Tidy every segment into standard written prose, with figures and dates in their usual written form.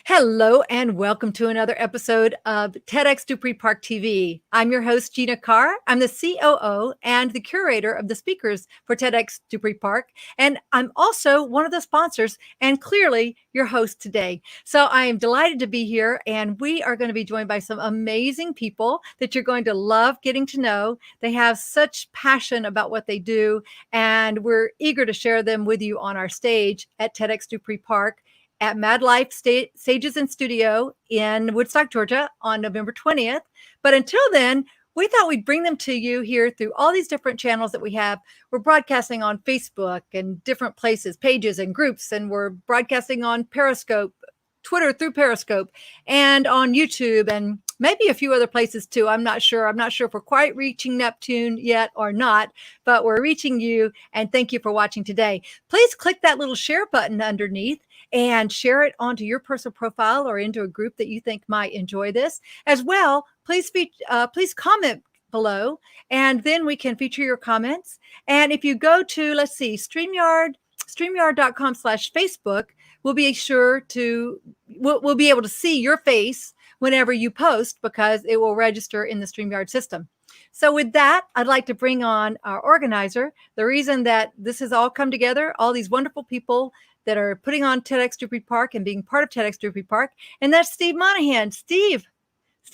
Hello and welcome to another episode of TEDxDupreePark TV. I'm your host, Gina Carr. I'm the COO and the curator of the speakers for TEDxDupreePark. And I'm also one of the sponsors and clearly your host today. So I am delighted to be here, and we are going to be joined by some amazing people that you're going to love getting to know. They have such passion about what they do, and we're eager to share them with you on our stage at TEDxDupreePark at Mad Life Stages and Studio in Woodstock, Georgia on November 20th. But until then, we thought we'd bring them to you here through all these different channels that we have. We're broadcasting on Facebook and different places, pages and groups, and we're broadcasting on Periscope, Twitter through Periscope, and on YouTube, and maybe a few other places too. I'm not sure if we're quite reaching Neptune yet or not, but we're reaching you, and thank you for watching today. Please click that little share button underneath and share it onto your personal profile or into a group that you think might enjoy this. As well, please comment below, and then we can feature your comments. And if you go to, let's see, StreamYard.com/Facebook, we'll be able to see your face whenever you post, because it will register in the StreamYard system. So with that, I'd like to bring on our organizer. The reason that this has all come together, all these wonderful people that are putting on TEDxDupreePark and being part of TEDxDupreePark, and that's Steve Monahan. Steve,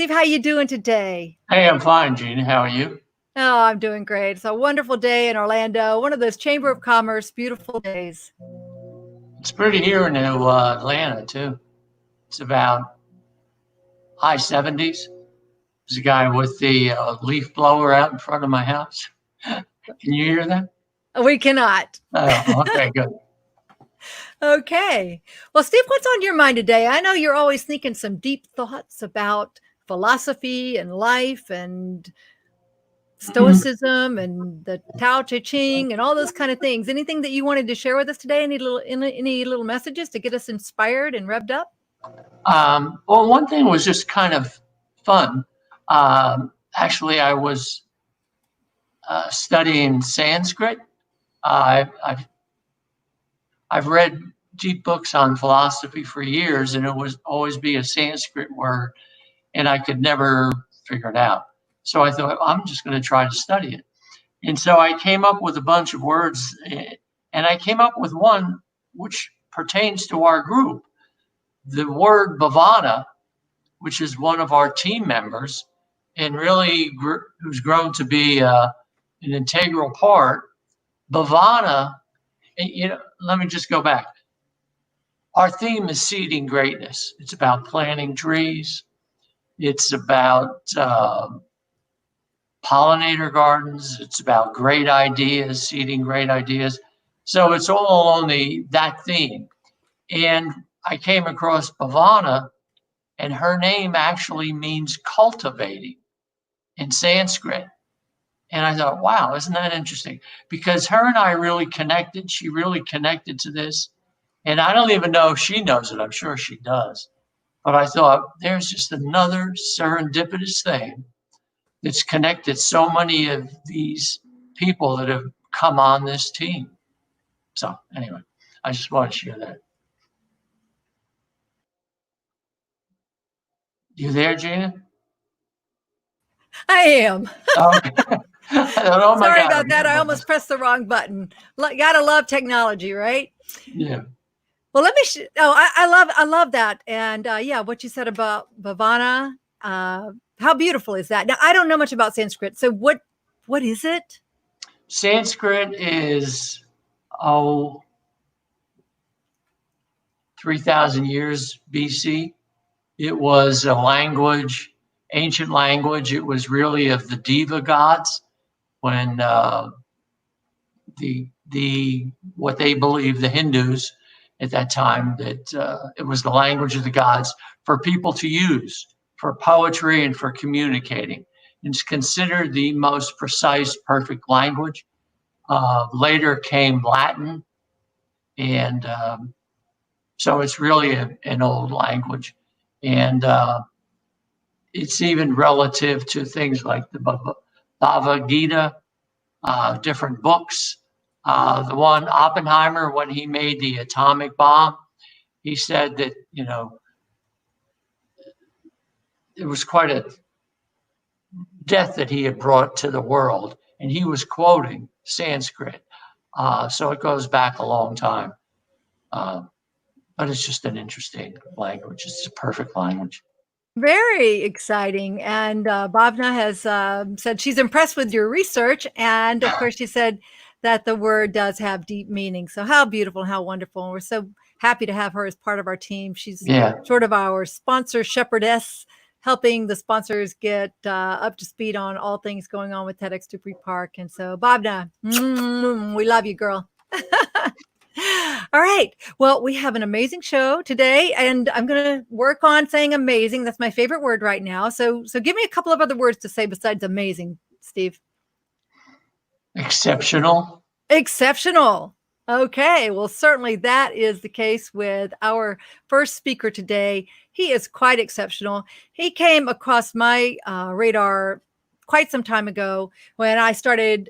how you doing today? Hey, I'm fine, Gina. How are you? Oh, I'm doing great. It's a wonderful day in Orlando, one of those Chamber of Commerce beautiful days. It's pretty here in Atlanta, too. It's about high 70s. There's a guy with the leaf blower out in front of my house. Can you hear that? We cannot. Oh, okay, good. Okay. Well, Steve, what's on your mind today? I know you're always thinking some deep thoughts about philosophy and life and Stoicism and the Tao Te Ching and all those kind of things. Anything that you wanted to share with us today? Any little messages to get us inspired and revved up? Well, one thing was just kind of fun. Actually, I was studying Sanskrit. I've read deep books on philosophy for years, and it would always be a Sanskrit word, and I could never figure it out. So I thought, I'm just going to try to study it. And so I came up with a bunch of words, and I came up with one which pertains to our group. The word bhavana, which is one of our team members, and really who's grown to be an integral part. Bhavana, and, let me just go back. Our theme is seeding greatness. It's about planting trees. It's about pollinator gardens. It's about great ideas, seeding great ideas. So it's all on that theme. And I came across Bhavana, and her name actually means cultivating in Sanskrit. And I thought, wow, isn't that interesting? Because her and I really connected. She really connected to this. And I don't even know if she knows it. I'm sure she does. But I thought, there's just another serendipitous thing that's connected so many of these people that have come on this team. So anyway, I just want to share that. You there, Gina? I am. Okay. Sorry about that. I almost pressed the wrong button. Gotta love technology, right? Yeah. Well, let me. I love that, and yeah, what you said about Bhavana. How beautiful is that? Now, I don't know much about Sanskrit, so what is it? Sanskrit is 3,000 years BC. It was a language, ancient language. It was really of the Deva gods, when what they believe, the Hindus at that time, that it was the language of the gods for people to use for poetry and for communicating. It's considered the most precise, perfect language. Later came Latin, and so it's really an old language. And it's even relative to things like the Bhagavad Gita, different books. The one Oppenheimer, when he made the atomic bomb, he said that, it was quite a death that he had brought to the world, and he was quoting Sanskrit. So it goes back a long time. But it's just an interesting language. It's a perfect language. Very exciting. And Bhavna has said she's impressed with your research. And of course, she said that the word does have deep meaning. So how beautiful, how wonderful. And we're so happy to have her as part of our team. She's sort of our sponsor shepherdess, helping the sponsors get up to speed on all things going on with TEDxDupreePark. And so, Bhavna, we love you, girl. All right. Well, we have an amazing show today, and I'm going to work on saying amazing. That's my favorite word right now. So give me a couple of other words to say besides amazing, Steve. Exceptional. Exceptional. Okay. Well, certainly that is the case with our first speaker today. He is quite exceptional. He came across my radar quite some time ago when I started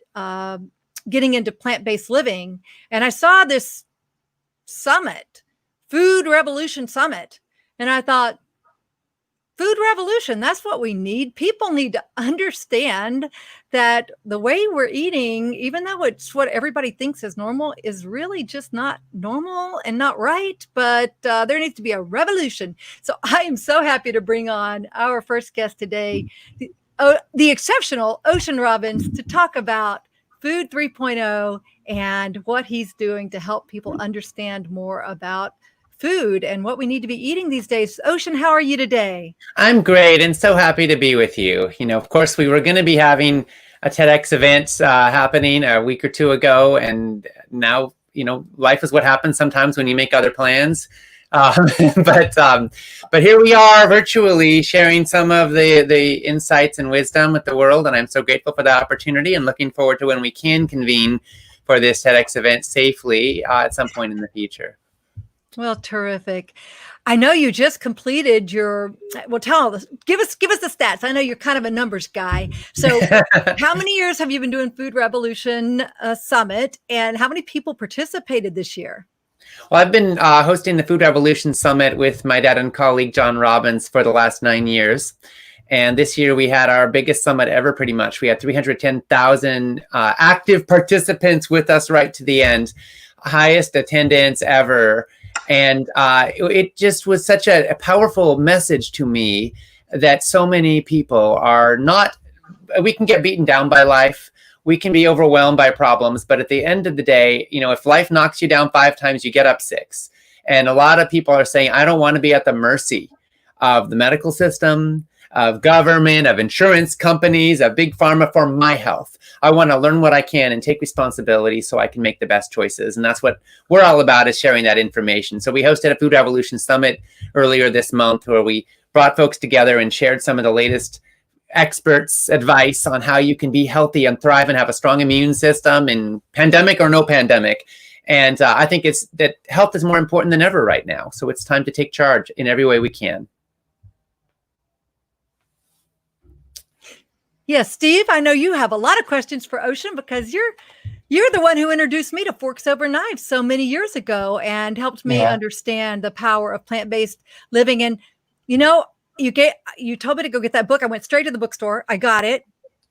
getting into plant-based living, and I saw this summit, Food Revolution Summit, and I thought, food revolution, that's what we need. People need to understand that the way we're eating, even though it's what everybody thinks is normal, is really just not normal and not right, but there needs to be a revolution. So I am so happy to bring on our first guest today, the exceptional Ocean Robbins, to talk about Food 3.0 and what he's doing to help people understand more about food and what we need to be eating these days. Ocean, how are you today? I'm great and so happy to be with you. You know, of course, we were going to be having a TEDx event happening a week or two ago, and now, you know, life is what happens sometimes when you make other plans. But here we are virtually sharing some of the insights and wisdom with the world, and I'm so grateful for the opportunity and looking forward to when we can convene for this TEDx event safely at some point in the future. Well, terrific. I know you just completed your, well, give us the stats. I know you're kind of a numbers guy. So how many years have you been doing Food Revolution Summit, and how many people participated this year? Well, I've been hosting the Food Revolution Summit with my dad and colleague, John Robbins, for the last 9 years. And this year we had our biggest summit ever, pretty much. We had 310,000 active participants with us right to the end, highest attendance ever. And it just was such a powerful message to me that so many people are not, we can get beaten down by life. We can be overwhelmed by problems, but at the end of the day, you know, if life knocks you down 5 times, you get up 6. And a lot of people are saying, I don't want to be at the mercy of the medical system, of government, of insurance companies, of big pharma for my health. I want to learn what I can and take responsibility so I can make the best choices. And that's what we're all about, is sharing that information. So we hosted a Food Revolution Summit earlier this month where we brought folks together and shared some of the latest experts' advice on how you can be healthy and thrive and have a strong immune system in pandemic or no pandemic. And I think it's that health is more important than ever right now. So it's time to take charge in every way we can. Yes, Steve, I know you have a lot of questions for Ocean because you're the one who introduced me to Forks Over Knives so many years ago and helped me understand the power of plant-based living. And, you know, you told me to go get that book. I went straight to the bookstore. I got it.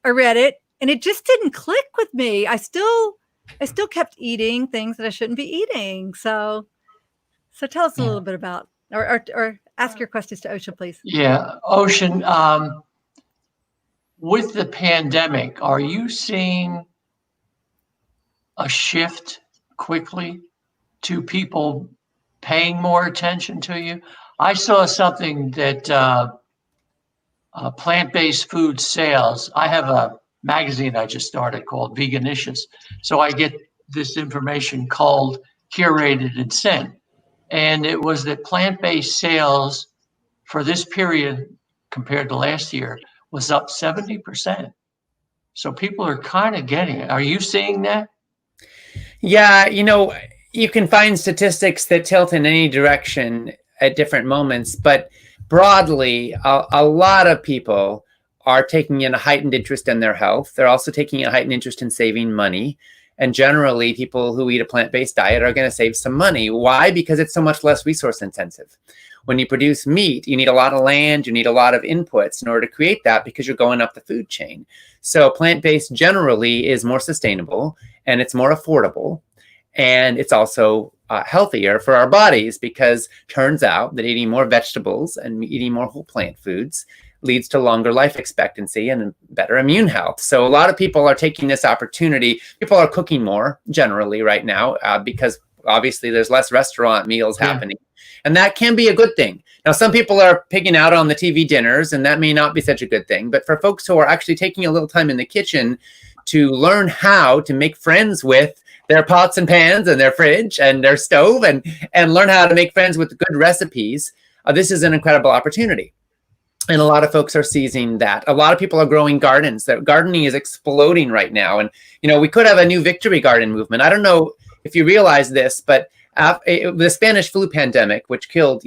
I read it, and it just didn't click with me. I still kept eating things that I shouldn't be eating. So tell us a little bit about, or ask your questions to Ocean, please. Yeah, Ocean, with the pandemic, are you seeing a shift quickly to people paying more attention to you? I saw something that plant-based food sales. I have a magazine I just started called Veganicious. So I get this information called Curated and Sent. And it was that plant-based sales for this period compared to last year was up 70%. So people are kind of getting it. Are you seeing that? Yeah, you know, you can find statistics that tilt in any direction at different moments, but broadly, a lot of people are taking in a heightened interest in their health. They're also taking a heightened interest in saving money. And generally, people who eat a plant-based diet are going to save some money. Why? Because it's so much less resource intensive. When you produce meat, you need a lot of land, you need a lot of inputs in order to create that because you're going up the food chain. So plant-based generally is more sustainable and it's more affordable. And it's also healthier for our bodies because turns out that eating more vegetables and eating more whole plant foods leads to longer life expectancy and better immune health. So a lot of people are taking this opportunity. People are cooking more generally right now because obviously there's less restaurant meals happening. And that can be a good thing. Now, some people are pigging out on the TV dinners, and that may not be such a good thing. But for folks who are actually taking a little time in the kitchen to learn how to make friends with their pots and pans and their fridge and their stove and learn how to make friends with good recipes, this is an incredible opportunity. And a lot of folks are seizing that. A lot of people are growing gardens. That gardening is exploding right now. And, we could have a new victory garden movement. I don't know if you realize this, but the Spanish flu pandemic, which killed,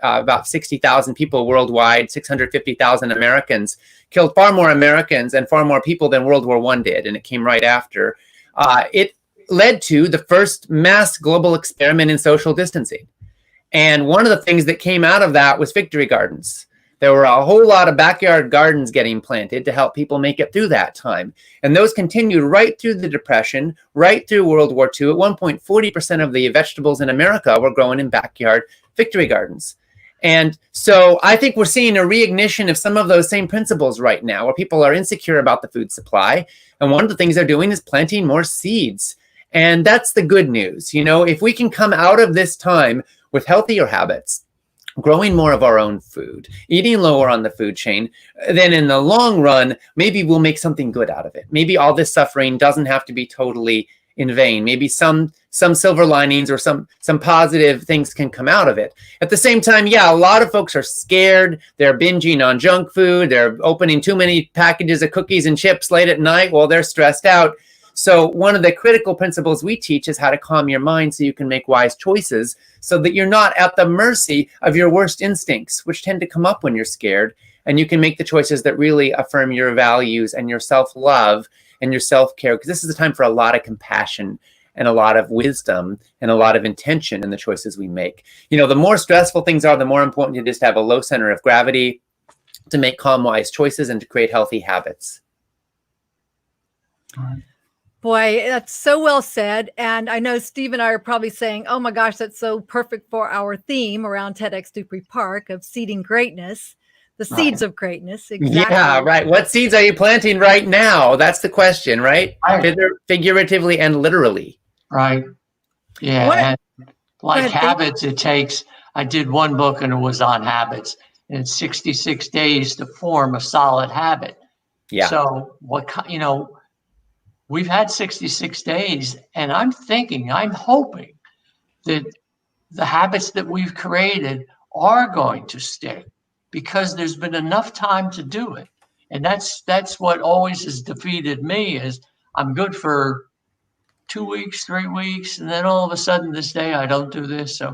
about 60,000 people worldwide, 650,000 Americans, killed far more Americans and far more people than World War I did. And it came right after. It led to the first mass global experiment in social distancing. And one of the things that came out of that was victory gardens. There were a whole lot of backyard gardens getting planted to help people make it through that time. And those continued right through the Depression, right through World War II. At one point, 40% of the vegetables in America were grown in backyard victory gardens. And so I think we're seeing a reignition of some of those same principles right now, where people are insecure about the food supply. And one of the things they're doing is planting more seeds. And that's the good news. If we can come out of this time with healthier habits, growing more of our own food, eating lower on the food chain, then in the long run, maybe we'll make something good out of it. Maybe all this suffering doesn't have to be totally in vain. Maybe some silver linings or some positive things can come out of it. At the same time, a lot of folks are scared. They're binging on junk food. They're opening too many packages of cookies and chips late at night while they're stressed out. So one of the critical principles we teach is how to calm your mind so you can make wise choices so that you're not at the mercy of your worst instincts, which tend to come up when you're scared. And you can make the choices that really affirm your values and your self-love and your self-care, because this is a time for a lot of compassion and a lot of wisdom and a lot of intention in the choices we make. The more stressful things are, the more important it is to have a low center of gravity, to make calm, wise choices, and to create healthy habits. All right. Boy, that's so well said. And I know Steve and I are probably saying, oh my gosh, that's so perfect for our theme around TEDxDupreePark of seeding greatness, the seeds of greatness. Exactly. Yeah, right. What seeds are you planting right now? That's the question, right? Figuratively and literally. Right. Yeah. And like habits, I did one book and it was on habits, and it's 66 days to form a solid habit. Yeah. So we've had 66 days, and I'm hoping that the habits that we've created are going to stick because there's been enough time to do it. And that's what always has defeated me is I'm good for 2 weeks, 3 weeks, and then all of a sudden this day I don't do this. So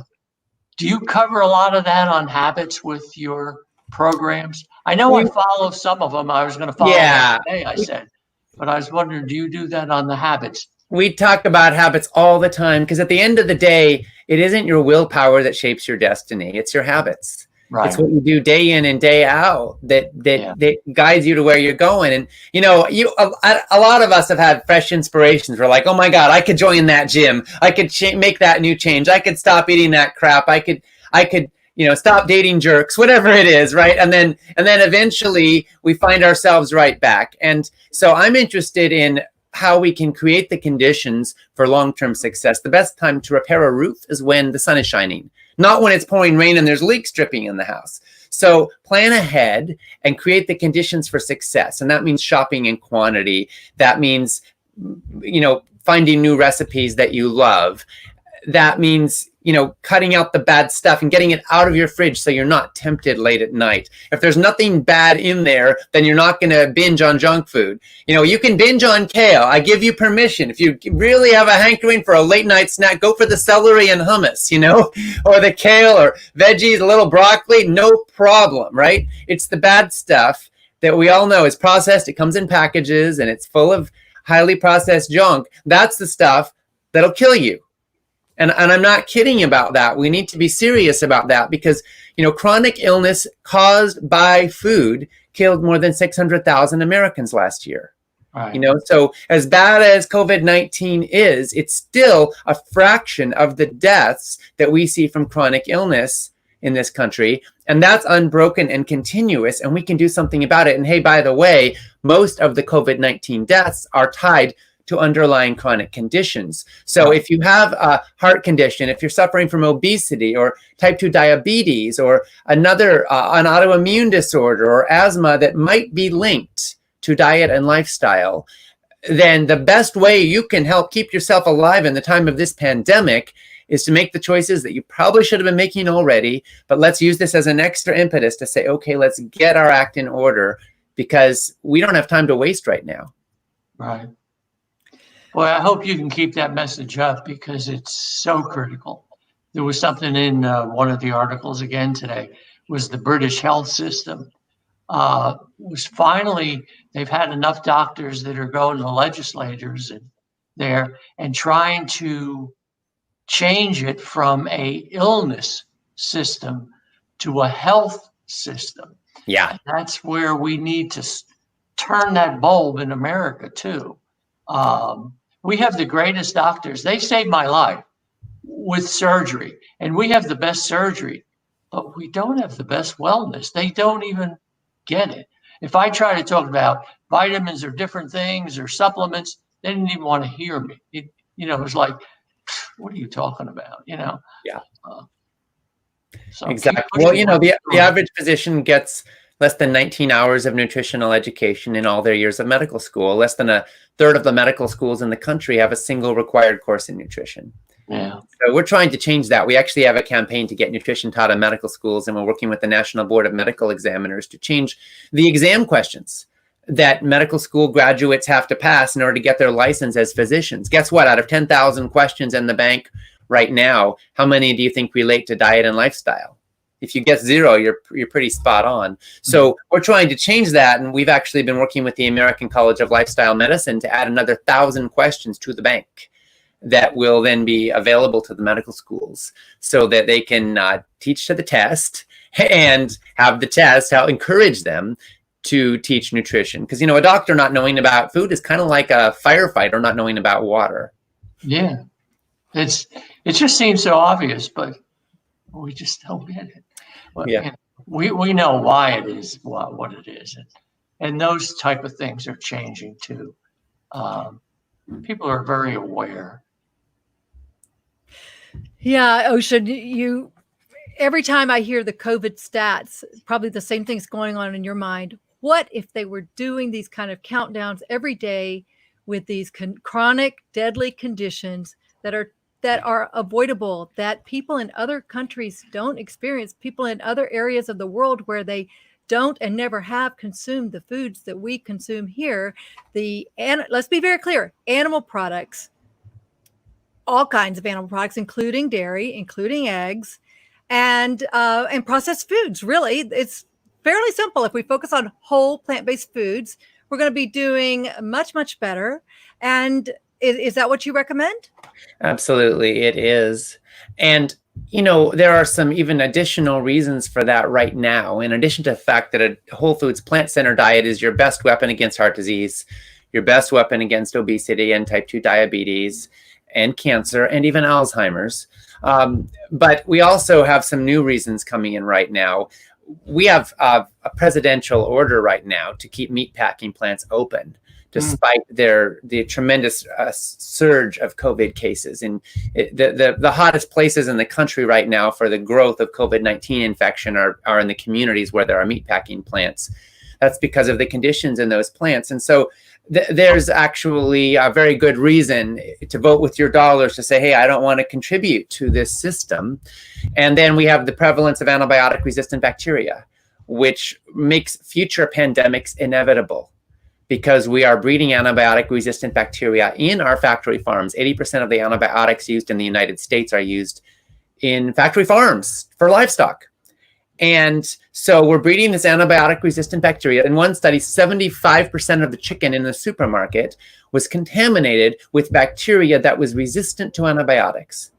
do you cover a lot of that on habits with your programs? I know I follow some of them. I was going to follow them today, I said. But I was wondering, do you do that on the habits? We talk about habits all the time because at the end of the day, it isn't your willpower that shapes your destiny. It's your habits. Right. It's what you do day in and day out that guides you to where you're going. And, a lot of us have had fresh inspirations. We're like, oh, my God, I could join that gym. I could make that new change. I could stop eating that crap. I could stop dating jerks, whatever it is, right? And then eventually we find ourselves right back. And so I'm interested in how we can create the conditions for long-term success. The best time to repair a roof is when the sun is shining, not when it's pouring rain and there's leaks dripping in the house. So plan ahead and create the conditions for success. And that means shopping in quantity. That means, finding new recipes that you love. That means, cutting out the bad stuff and getting it out of your fridge so you're not tempted late at night. If there's nothing bad in there, then you're not going to binge on junk food. You can binge on kale. I give you permission. If you really have a hankering for a late night snack, go for the celery and hummus, or the kale or veggies, a little broccoli, no problem, right? It's the bad stuff that we all know is processed. It comes in packages and it's full of highly processed junk. That's the stuff that'll kill you. And I'm not kidding about that. We need to be serious about that because, chronic illness caused by food killed more than 600,000 Americans last year. Right. So as bad as COVID-19 is, it's still a fraction of the deaths that we see from chronic illness in this country. And that's unbroken and continuous, and we can do something about it. And hey, by the way, most of the COVID-19 deaths are tied to underlying chronic conditions. So if you have a heart condition, if you're suffering from obesity or type 2 diabetes or an autoimmune disorder or asthma that might be linked to diet and lifestyle, then the best way you can help keep yourself alive in the time of this pandemic is to make the choices that you probably should have been making already, but let's use this as an extra impetus to say, okay, let's get our act in order because we don't have time to waste right now. Right. Well, I hope you can keep that message up because it's so critical. There was something in one of the articles again today, was the British health system. Was finally, they've had enough doctors that are going to legislators and trying to change it from a illness system to a health system. Yeah. And that's where we need to turn that bulb in America too. We have the greatest doctors. They saved my life with surgery, and we have the best surgery, but we don't have the best wellness. They don't even get it. If I try to talk about vitamins or different things or supplements, they didn't even want to hear me. It's like, what are you talking about? Yeah. So exactly. Well, the average physician gets less than 19 hours of nutritional education in all their years of medical school. Less than a third of the medical schools in the country have a single required course in nutrition. Yeah. So we're trying to change that. We actually have a campaign to get nutrition taught in medical schools, and we're working with the National Board of Medical Examiners to change the exam questions that medical school graduates have to pass in order to get their license as physicians. Guess what? Out of 10,000 questions in the bank right now, how many do you think relate to diet and lifestyle? If you get 0, you're pretty spot on. So we're trying to change that, and we've actually been working with the American College of Lifestyle Medicine to add another 1,000 questions to the bank that will then be available to the medical schools so that they can teach to the test and have the test help encourage them to teach nutrition. Because, a doctor not knowing about food is kind of like a firefighter not knowing about water. Yeah. It just seems so obvious, but we just don't get it. Well, yeah. We know why it is what it is. And those type of things are changing too. People are very aware. Yeah, Ocean, every time I hear the COVID stats, probably the same thing's going on in your mind. What if they were doing these kind of countdowns every day with these chronic, deadly conditions that are avoidable, that people in other countries don't experience, people in other areas of the world where they don't and never have consumed the foods that we consume here. Let's be very clear, animal products, all kinds of animal products, including dairy, including eggs, and processed foods. Really, it's fairly simple. If we focus on whole plant-based foods, we're going to be doing much, much better. And is that what you recommend? Absolutely, it is. And, there are some even additional reasons for that right now. In addition to the fact that a whole foods plant-centered diet is your best weapon against heart disease, your best weapon against obesity and type 2 diabetes and cancer and even Alzheimer's. But we also have some new reasons coming in right now. We have a presidential order right now to keep meatpacking plants open, despite the tremendous surge of COVID cases. And the hottest places in the country right now for the growth of COVID-19 infection are in the communities where there are meatpacking plants. That's because of the conditions in those plants. And so there's actually a very good reason to vote with your dollars to say, hey, I don't want to contribute to this system. And then we have the prevalence of antibiotic-resistant bacteria, which makes future pandemics inevitable because we are breeding antibiotic-resistant bacteria in our factory farms. 80% of the antibiotics used in the United States are used in factory farms for livestock. And so we're breeding this antibiotic-resistant bacteria. In one study, 75% of the chicken in the supermarket was contaminated with bacteria that was resistant to antibiotics.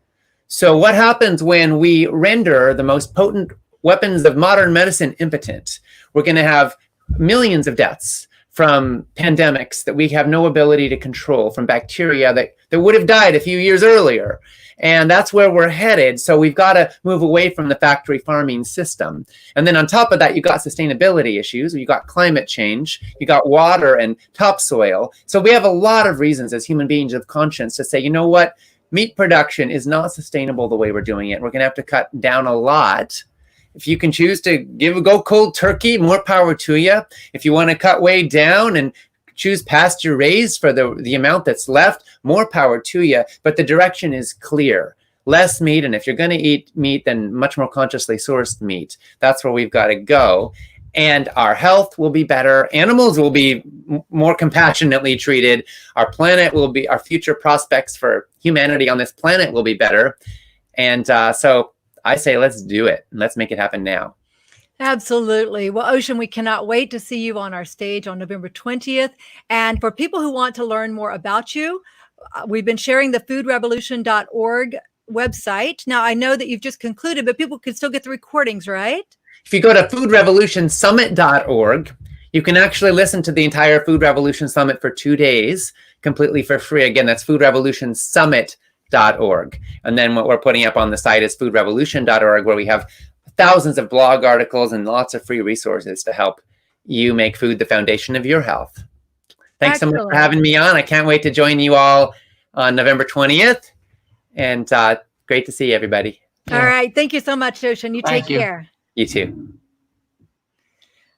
So what happens when we render the most potent weapons of modern medicine impotent? We're going to have millions of deaths from pandemics that we have no ability to control, from bacteria that would have died a few years earlier. And that's where we're headed. So we've got to move away from the factory farming system. And then on top of that, you've got sustainability issues. You've got climate change. You got water and topsoil. So we have a lot of reasons as human beings of conscience to say, you know what? Meat production is not sustainable the way we're doing it. We're going to have to cut down a lot. If you can choose to go cold turkey, more power to you. If you want to cut way down and choose pasture raised for the amount that's left, more power to you. But the direction is clear. Less meat, and if you're going to eat meat, then much more consciously sourced meat. That's where we've got to go. And our health will be better. Animals will be more compassionately treated. Our planet will be, our future prospects for humanity on this planet will be better. And so I say, let's do it. Let's make it happen now. Absolutely. Well, Ocean, we cannot wait to see you on our stage on November 20th. And for people who want to learn more about you, we've been sharing the foodrevolution.org website. Now, I know that you've just concluded, but people can still get the recordings, right? If you go to foodrevolutionsummit.org, you can actually listen to the entire Food Revolution Summit for 2 days, completely for free. Again, that's foodrevolutionsummit.org. And then what we're putting up on the site is foodrevolution.org, where we have thousands of blog articles and lots of free resources to help you make food the foundation of your health. Thanks so much for having me on. I can't wait to join you all on November 20th. And great to see everybody. All right. Thank you so much, Ocean. You take care. You too.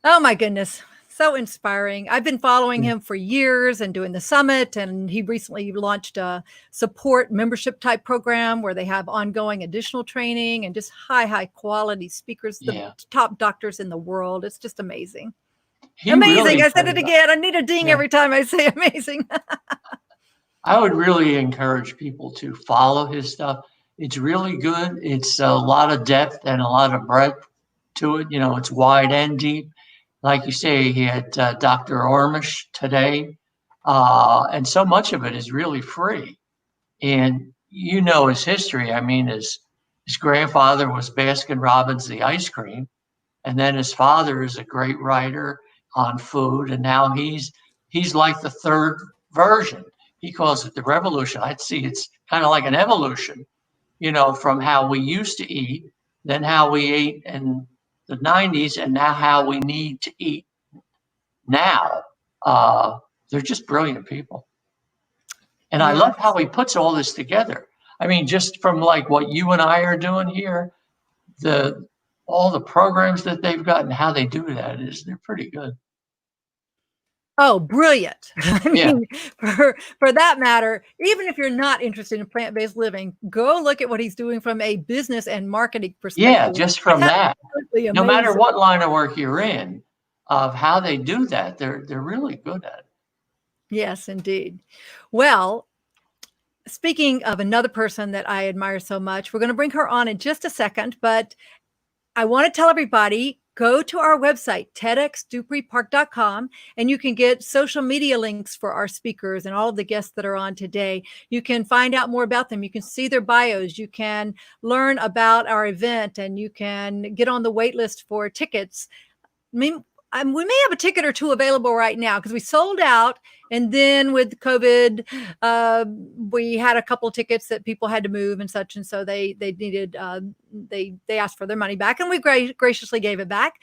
Oh, my goodness. So inspiring. I've been following him for years and doing the summit. And he recently launched a support membership type program where they have ongoing additional training and just high quality speakers, the top doctors in the world. It's just amazing. Amazing. Really, I said it again. I need a ding every time I say amazing. I would really encourage people to follow his stuff. It's really good. It's a lot of depth and a lot of breadth to it. You know, it's wide and deep. Like you say, he had Dr. Ormish today. And so much of it is really free. And you know his history. I mean, his grandfather was Baskin Robbins, the ice cream. And then his father is a great writer on food. And now he's like the third version. He calls it the revolution. I'd see it's kind of like an evolution, you know, from how we used to eat, then how we ate in the 90s, and now how we need to eat now. They're just brilliant people. And I love how he puts all this together. I mean, just from like what you and I are doing here, all the programs that they've got and how they do that they're pretty good. Oh, brilliant. I mean, for that matter, even if you're not interested in plant-based living, go look at what he's doing from a business and marketing perspective. Yeah, just from that. No matter what line of work you're in, of how they do that, they're really good at it. Yes, indeed. Well, speaking of another person that I admire so much, we're going to bring her on in just a second, but I want to tell everybody, go to our website, TEDxDupreePark.com, and you can get social media links for our speakers and all of the guests that are on today. You can find out more about them. You can see their bios. You can learn about our event, and you can get on the wait list for tickets. I mean, we may have a ticket or two available right now because we sold out. And then with COVID, we had a couple of tickets that people had to move and such. And so they needed, they asked for their money back, and we graciously gave it back.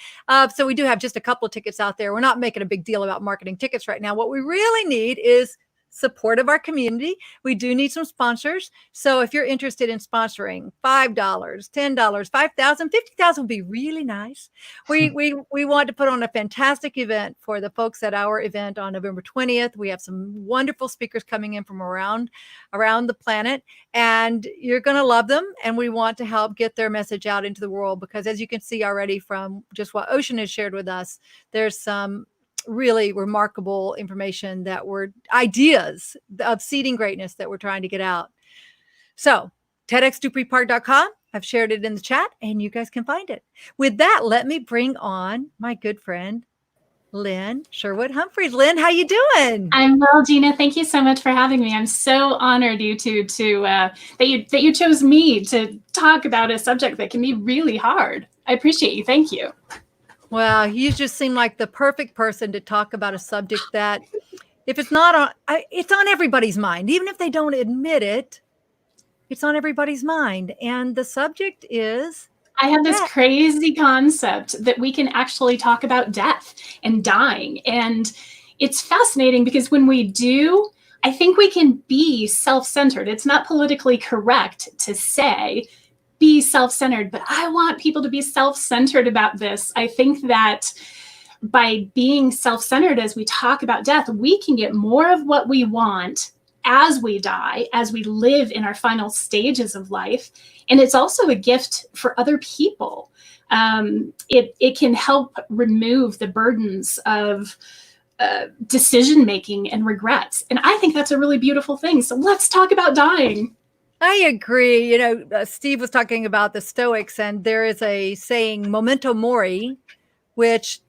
So we do have just a couple of tickets out there. We're not making a big deal about marketing tickets right now. What we really need is support of our community. We do need some sponsors. So if you're interested in sponsoring $5, $10, $5,000, $50,000 would be really nice. We want to put on a fantastic event for the folks at our event on November 20th. We have some wonderful speakers coming in from around the planet, and you're going to love them. And we want to help get their message out into the world, because as you can see already from just what Ocean has shared with us, there's some really remarkable information that were ideas of seeding greatness that we're trying to get out. So TEDxDupreePark.com. I've shared it in the chat and you guys can find it. With that, let me bring on my good friend, Lynn Sherwood-Humphreys. Lynn, how you doing? I'm well, Gina. Thank you so much for having me. I'm so honored that you chose me to talk about a subject that can be really hard. I appreciate you. Thank you. Well, you just seem like the perfect person to talk about a subject that, if it's not on, it's on everybody's mind. Even if they don't admit it, it's on everybody's mind. And the subject is, I have this crazy concept that we can actually talk about death and dying. And it's fascinating because when we do, I think we can be self-centered. It's not politically correct to say be self-centered, but I want people to be self-centered about this. I think that by being self-centered as we talk about death, we can get more of what we want as we die, as we live in our final stages of life. And it's also a gift for other people. It can help remove the burdens of decision-making and regrets. And I think that's a really beautiful thing. So let's talk about dying. I agree. You know, Steve was talking about the Stoics, and there is a saying, memento mori, which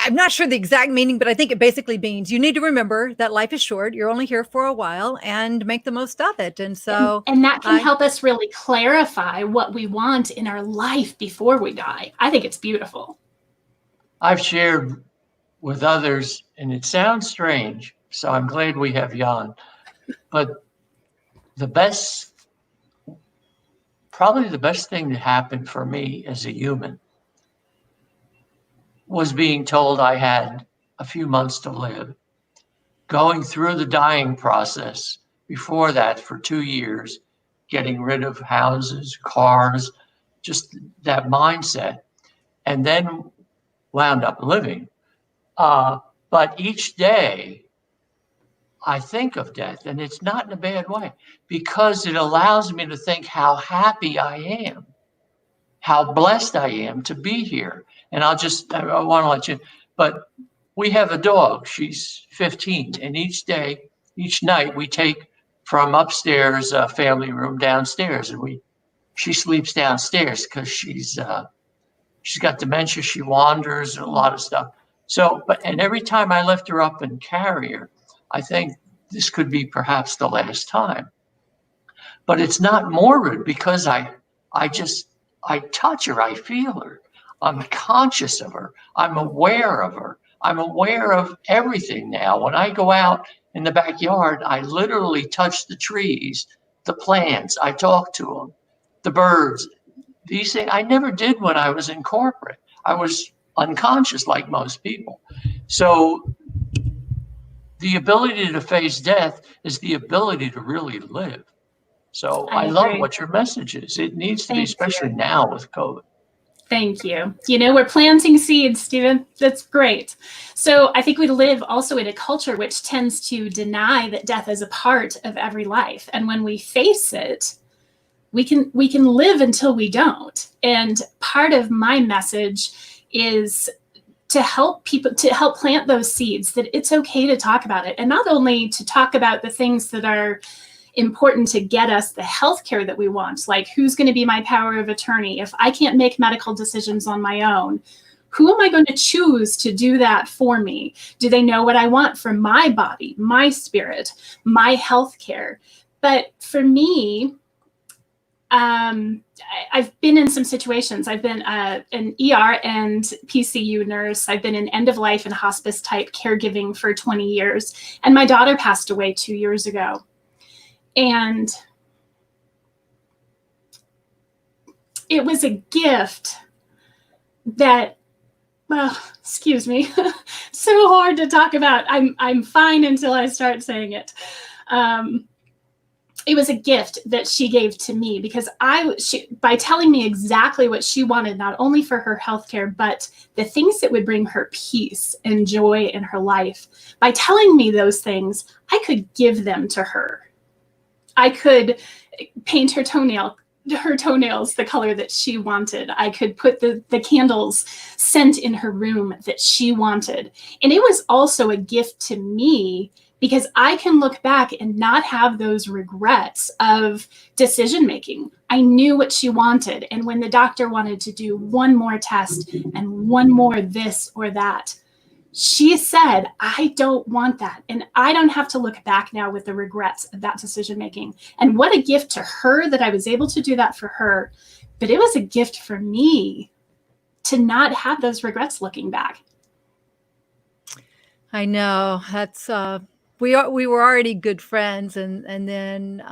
I'm not sure the exact meaning, but I think it basically means you need to remember that life is short. You're only here for a while, and make the most of it. And so, and that can help us really clarify what we want in our life before we die. I think it's beautiful. I've shared with others, and it sounds strange, so I'm glad we have you on, but probably the best thing that happened for me as a human was being told I had a few months to live. Going through the dying process before that for 2 years, getting rid of houses, cars, just that mindset, and then wound up living. But each day I think of death, and it's not in a bad way, because it allows me to think how happy I am, how blessed I am to be here. And I want to let you, but we have a dog. She's 15, and each night we take from upstairs a family room downstairs, and she sleeps downstairs because she's got dementia. She wanders and a lot of stuff. So, and every time I lift her up and carry her, I think this could be perhaps the last time. But it's not morbid because I touch her, I feel her. I'm conscious of her. I'm aware of her. I'm aware of everything now. When I go out in the backyard, I literally touch the trees, the plants. I talk to them, the birds. These things I never did when I was in corporate. I was unconscious like most people. So the ability to face death is the ability to really live. So I love what your message is. It needs to be, especially now with COVID. Thank you. You know, we're planting seeds, Stephen. That's great. So I think we live also in a culture which tends to deny that death is a part of every life. And when we face it, we can live until we don't. And part of my message is to help people, to help plant those seeds, that it's okay to talk about it. And not only to talk about the things that are important to get us the healthcare that we want, like who's going to be my power of attorney? If I can't make medical decisions on my own, who am I going to choose to do that for me? Do they know what I want for my body, my spirit, my healthcare? But for me, I've been in some situations. I've been an ER and PCU nurse. I've been in end-of-life and hospice type caregiving for 20 years. And my daughter passed away 2 years ago. And it was a gift that, well, excuse me, so hard to talk about. I'm fine until I start saying it. It was a gift that she gave to me because by telling me exactly what she wanted, not only for her healthcare, but the things that would bring her peace and joy in her life. By telling me those things, I could give them to her. I could paint her toenails the color that she wanted. I could put the candles scent in her room that she wanted. And it was also a gift to me because I can look back and not have those regrets of decision making. I knew what she wanted. And when the doctor wanted to do one more test and one more this or that, she said, I don't want that. And I don't have to look back now with the regrets of that decision making. And what a gift to her that I was able to do that for her. But it was a gift for me to not have those regrets looking back. I know. That's we were already good friends, and then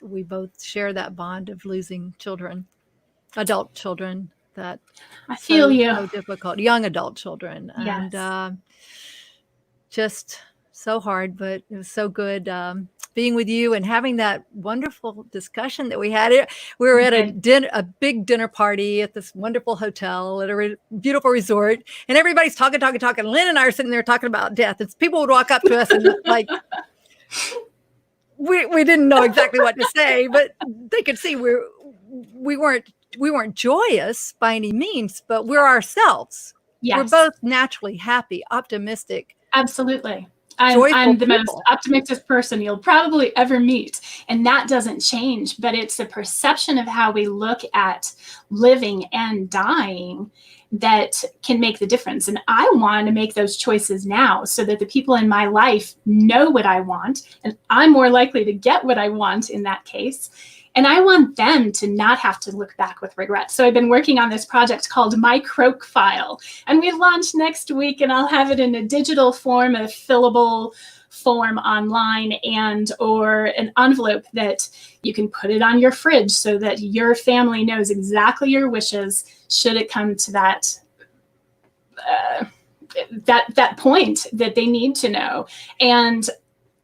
we both share that bond of losing children, adult children. That I feel you. So difficult, young adult children, Yes. and just so hard. But it was so good being with you and having that wonderful discussion that we had. We were at a big dinner party at this wonderful hotel at a beautiful resort, and everybody's talking. Lynn and I are sitting there talking about death. And people would walk up to us and like, we didn't know exactly what to say, but they could see we weren't joyous by any means, but we're ourselves. Yes. We're both naturally happy, optimistic. Absolutely. I'm the most optimistic person you'll probably ever meet. And that doesn't change, but it's the perception of how we look at living and dying that can make the difference. And I want to make those choices now so that the people in my life know what I want, and I'm more likely to get what I want in that case. And I want them to not have to look back with regret. So I've been working on this project called My Croak File, and we launch next week, and I'll have it in a digital form, a fillable form online, and or an envelope that you can put it on your fridge so that your family knows exactly your wishes should it come to that that point that they need to know. And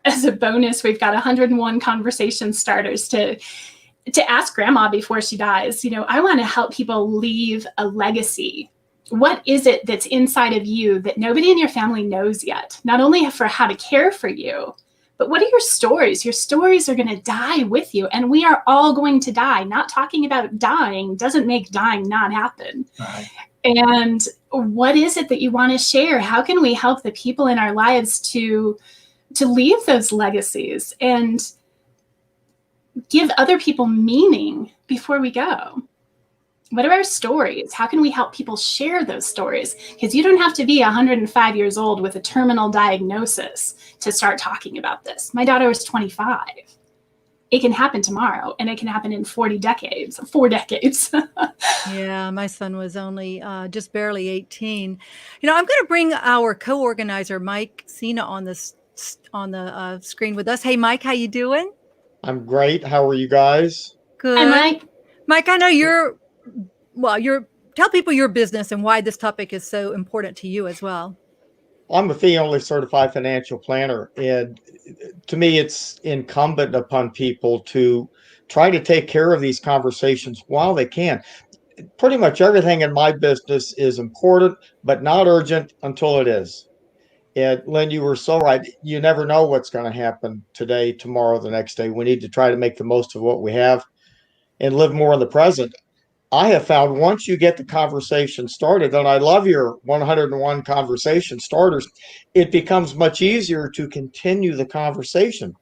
as a bonus, we've got 101 conversation starters to ask grandma before she dies. You know, I want to help people leave a legacy. What is it that's inside of you that nobody in your family knows yet? Not only for how to care for you, but what are your stories? Your stories are going to die with you, and we are all going to die. Not talking about dying doesn't make dying not happen. Right. And what is it that you want to share? How can we help the people in our lives to leave those legacies and give other people meaning before we go? What are our stories? How can we help people share those stories? Because you don't have to be 105 years old with a terminal diagnosis to start talking about this. My daughter was 25. It can happen tomorrow, and it can happen in 4 decades. Yeah, my son was only just barely 18. You know, I'm going to bring our co-organizer, Mike Cena, on the screen with us. Hey, Mike, how you doing? I'm great. How are you guys? Good. Hi, Mike. Mike, I know tell people your business and why this topic is so important to you as well. I'm a fee-only certified financial planner, and to me, it's incumbent upon people to try to take care of these conversations while they can. Pretty much everything in my business is important, but not urgent until it is. And Lynn, you were so right. You never know what's going to happen today, tomorrow, the next day. We need to try to make the most of what we have and live more in the present. I have found once you get the conversation started, and I love your 101 conversation starters, it becomes much easier to continue the conversation.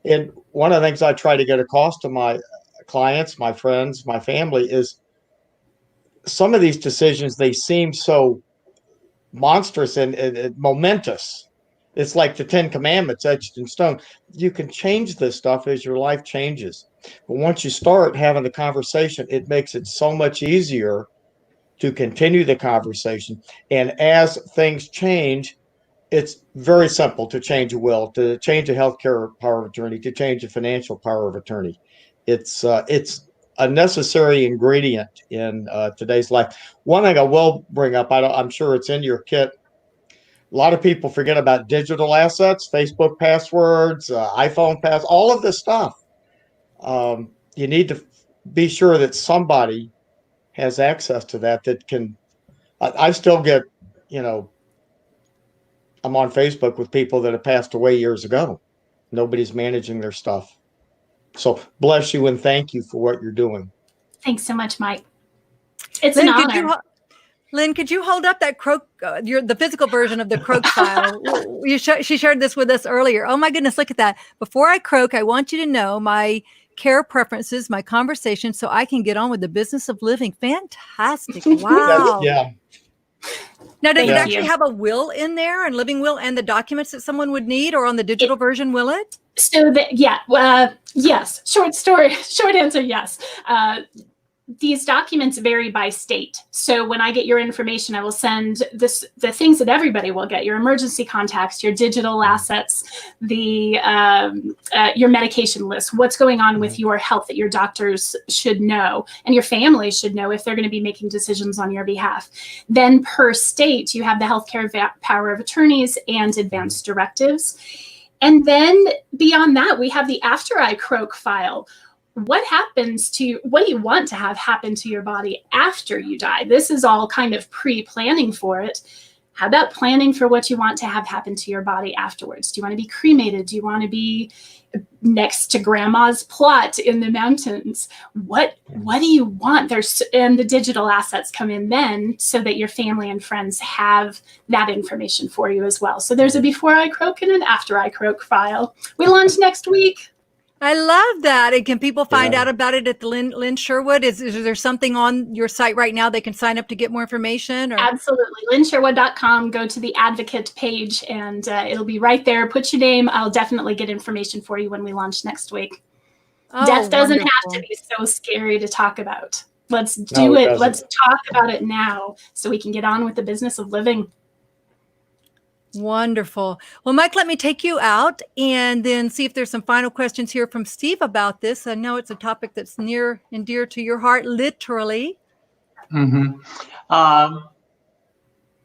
And one of the things I try to get across to my clients, my friends, my family is some of these decisions, they seem so monstrous and momentous. It's like the 10 Commandments etched in stone. You can change this stuff as your life changes. But once you start having the conversation, it makes it so much easier to continue the conversation. And as things change, it's very simple to change a will, to change a healthcare power of attorney, to change a financial power of attorney. It's a necessary ingredient in today's life. One thing I will bring up, I'm sure it's in your kit. A lot of people forget about digital assets, Facebook passwords, iPhone pass, all of this stuff. You need to be sure that somebody has access to that can. I still get, I'm on Facebook with people that have passed away years ago. Nobody's managing their stuff. So bless you and thank you for what you're doing. Thanks so much, Mike. It's an honor. Lynn, could you hold up that croak, the physical version of the croak file? She shared this with us earlier. Oh my goodness, look at that. Before I croak, I want you to know my care preferences, my conversation, so I can get on with the business of living. Fantastic. Wow. Yeah. Now, does it Thank actually you. have a will in there and living will and the documents that someone would need, or on the digital version, will it? So yes, short answer, yes. These documents vary by state. So when I get your information, I will send the things that everybody will get: your emergency contacts, your digital assets, your medication list, what's going on with your health that your doctors should know and your family should know if they're going to be making decisions on your behalf. Then per state, you have the healthcare power of attorneys and advanced directives. And then beyond that, we have the after I croak file. What do you want to have happen to your body after you die? This is all kind of pre-planning for it. How about planning for what you want to have happen to your body afterwards? Do you want to be cremated? Do you want to be next to grandma's plot in the mountains? What do you want? And the digital assets come in then, so that your family and friends have that information for you as well. So there's a before I croak and an after I croak file. We launch next week. I love that. And can people find out about it at the Lynn Sherwood? Is there something on your site right now they can sign up to get more information? Or? Absolutely. LynnSherwood.com. Go to the advocate page and it'll be right there. Put your name. I'll definitely get information for you when we launch next week. Oh, Death doesn't wonderful. have to be so scary to talk about. Let's do it. Doesn't. Let's talk about it now so we can get on with the business of living. Wonderful. Well, Mike, let me take you out and then see if there's some final questions here from Steve about this. I know it's a topic that's near and dear to your heart, literally. Mm-hmm.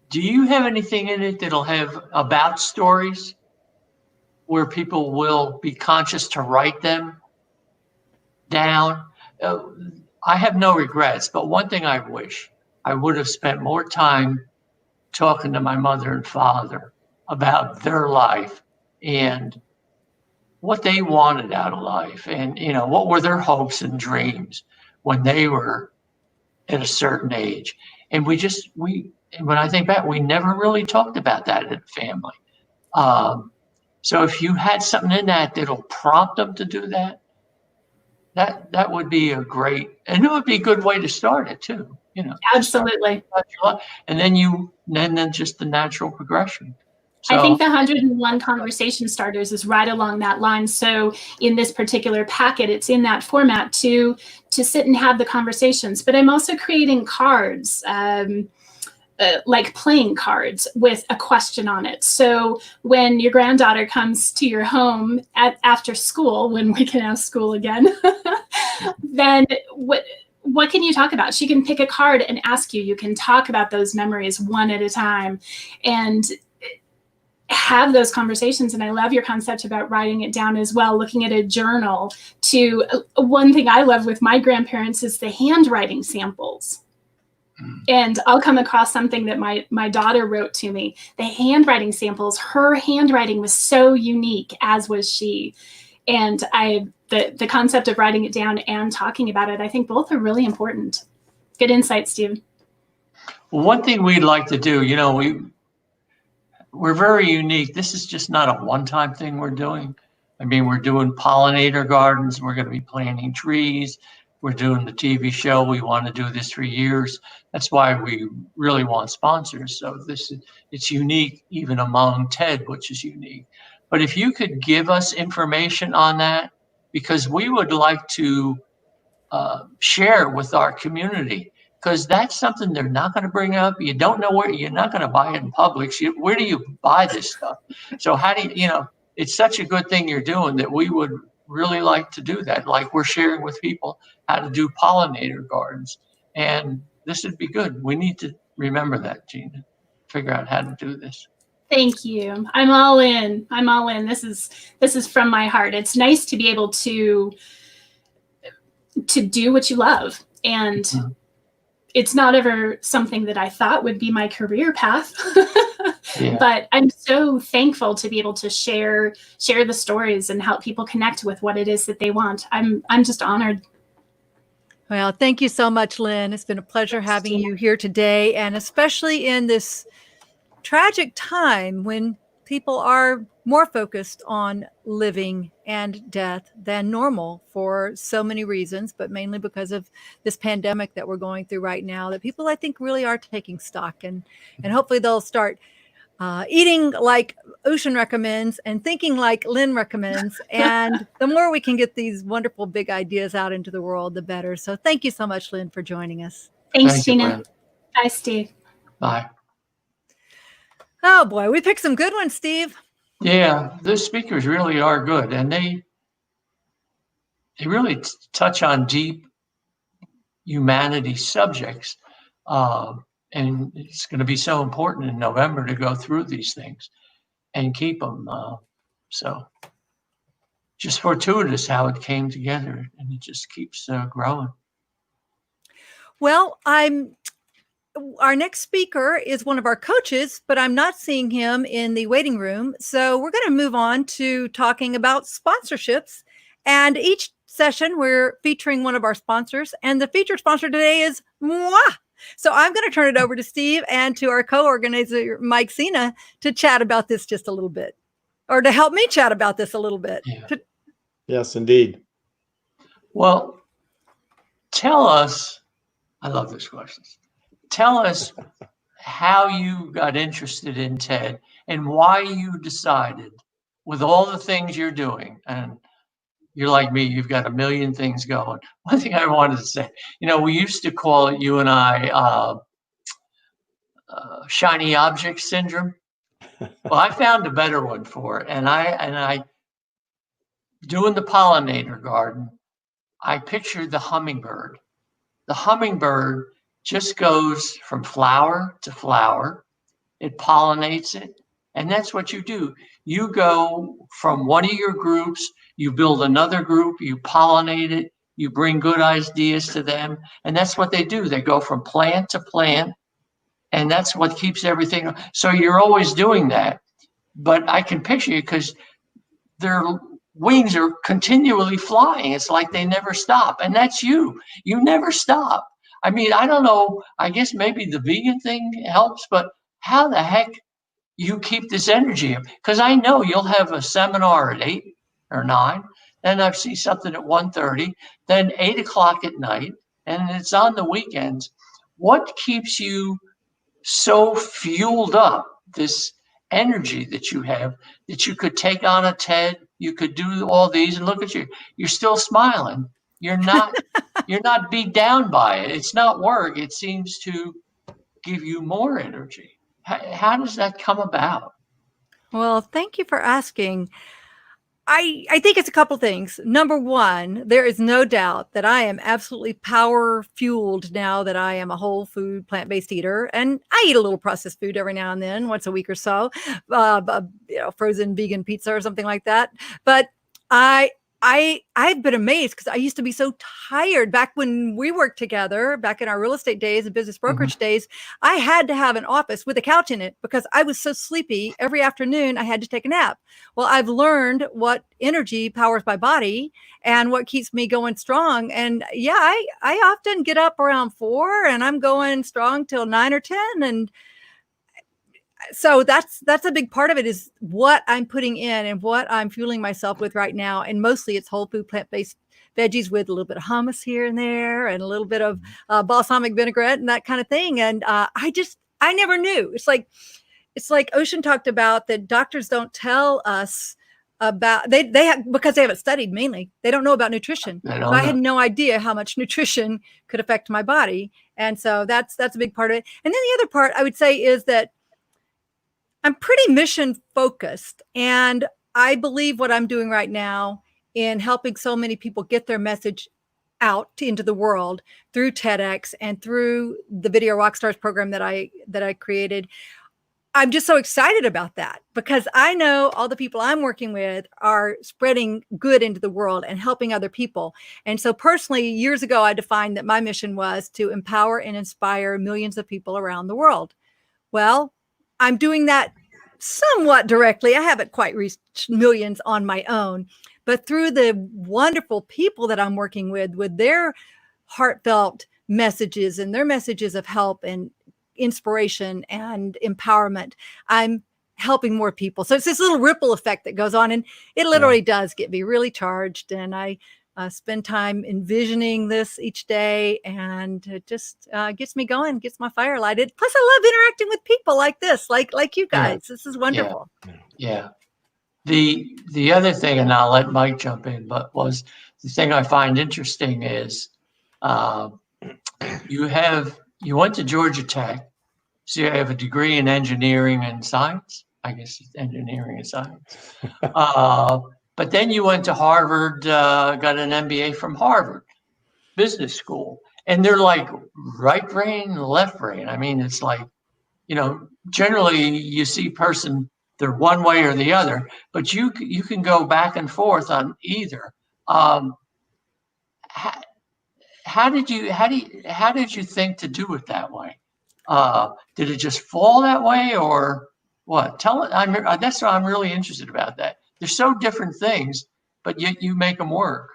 Do you have anything in it that'll have about stories where people will be conscious to write them down? I have no regrets, but one thing I wish I would have spent more time talking to my mother and father about their life and what they wanted out of life, and what were their hopes and dreams when they were at a certain age. And when I think back, we never really talked about that in the family. So if you had something in that that'll prompt them to do that, that would be a great, and it would be a good way to start it too. Absolutely. And then just the natural progression. So, I think the 101 conversation starters is right along that line. So in this particular packet, it's in that format to sit and have the conversations. But I'm also creating cards, like playing cards with a question on it. So when your granddaughter comes to your home after school, when we can have school again, then what can you talk about? She can pick a card and ask you. You can talk about those memories one at a time and have those conversations. And I love your concept about writing it down as well, looking at a journal. One thing I love with my grandparents is the handwriting samples. And I'll come across something that my daughter wrote to me. The handwriting samples, her handwriting was so unique, as was she. And the concept of writing it down and talking about it, I think both are really important. Good insight, Steve. Well, one thing we'd like to do, we're very unique. This is just not a one-time thing we're doing. I mean, we're doing pollinator gardens. We're going to be planting trees. We're doing the TV show. We want to do this for years. That's why we really want sponsors. So it's unique even among TED, which is unique. But if you could give us information on that, because we would like to share with our community, because that's something they're not going to bring up. You don't know where, you're not going to buy it in Publix. Where do you buy this stuff? So how do it's such a good thing you're doing that we would really like to do that. Like we're sharing with people how to do pollinator gardens. And this would be good. We need to remember that, Gina, figure out how to do this. Thank you. I'm all in. This is from my heart. It's nice to be able to do what you love. And it's not ever something that I thought would be my career path, but I'm so thankful to be able to share the stories and help people connect with what it is that they want. I'm just honored. Well, thank you so much, Lynn. It's been a pleasure having you here today, and especially in this tragic time when people are more focused on living and death than normal for so many reasons, but mainly because of this pandemic that we're going through right now, that people, I think, really are taking stock, and hopefully they'll start eating like Ocean recommends and thinking like Lynn recommends. And the more we can get these wonderful big ideas out into the world, the better. So thank you so much, Lynn, for joining us. Thanks, Thank you, Gina. Lynn. Bye, Steve. Bye. Oh boy, we picked some good ones, Steve. Yeah, the speakers really are good, and they really touch on deep humanity subjects. And it's going to be so important in November to go through these things and keep them. So just fortuitous how it came together, and it just keeps growing. Well, our next speaker is one of our coaches, but I'm not seeing him in the waiting room. So we're going to move on to talking about sponsorships. And each session, we're featuring one of our sponsors. And the featured sponsor today is moi. So I'm going to turn it over to Steve and to our co-organizer, Mike Sina, to chat about this just a little bit, or to help me chat about this a little bit. Yeah. Yes, indeed. Well, tell us, I love this question. Tell us how you got interested in TED and why you decided, with all the things you're doing, and you're like me, you've got a million things going. One thing I wanted to say, we used to call it, you and I, shiny object syndrome. Well, I found a better one for it. And I doing the pollinator garden, I pictured the hummingbird. The hummingbird just goes from flower to flower. It pollinates it. And that's what you do. You go from one of your groups, you build another group, you pollinate it, you bring good ideas to them. And that's what they do. They go from plant to plant. And that's what keeps everything. So you're always doing that. But I can picture you because their wings are continually flying. It's like they never stop. And that's you. You never stop. I mean, I don't know. I guess maybe the vegan thing helps, but how the heck you keep this energy? Because I know you'll have a seminar at 8 or 9. Then I see something at 1:30, then 8 o'clock at night, and it's on the weekends. What keeps you so fueled up, this energy that you have, that you could take on a TED, you could do all these, and look at you, you're still smiling. You're not beat down by it. It's not work. It seems to give you more energy. How does that come about? Well, thank you for asking. I think it's a couple things. Number one, there is no doubt that I am absolutely power fueled now that I am a whole food, plant-based eater. And I eat a little processed food every now and then, once a week or so, frozen vegan pizza or something like that. But I've been amazed because I used to be so tired back when we worked together, back in our real estate days and business brokerage days. I had to have an office with a couch in it because I was so sleepy. Every afternoon I had to take a nap. Well, I've learned what energy powers my body and what keeps me going strong. And yeah, I often get up around 4 and I'm going strong till 9 or 10. And so that's a big part of it, is what I'm putting in and what I'm fueling myself with right now. And mostly it's whole food, plant-based veggies with a little bit of hummus here and there and a little bit of balsamic vinaigrette and that kind of thing. And I never knew. It's like Ocean talked about, that doctors don't tell us about, because they haven't studied, mainly. They don't know about nutrition. So I had no idea how much nutrition could affect my body. And so that's a big part of it. And then the other part I would say is that I'm pretty mission focused, and I believe what I'm doing right now in helping so many people get their message out into the world through TEDx and through the Video Rockstars program that I created. I'm just so excited about that because I know all the people I'm working with are spreading good into the world and helping other people. And so personally, years ago, I defined that my mission was to empower and inspire millions of people around the world. Well, I'm doing that somewhat directly. I haven't quite reached millions on my own, but through the wonderful people that I'm working with their heartfelt messages, and their messages of help and inspiration and empowerment, I'm helping more people. So it's this little ripple effect that goes on, and it literally does get me really charged. And I spend time envisioning this each day, and it just gets me going, gets my fire lighted. Plus, I love interacting with people like this, like you guys. This is wonderful. Yeah. The other thing, and I'll let Mike jump in, but was the thing I find interesting is you went to Georgia Tech, so you have a degree in engineering and science. I guess it's engineering and science. But then you went to Harvard, got an MBA from Harvard Business School, and they're like right brain, left brain. I mean, it's like, generally you see person, they're one way or the other, but you can go back and forth on either. How did you think to do it that way? Did it just fall that way, or what? Tell it. That's what I'm really interested about. That they're so different things, but yet you make them work.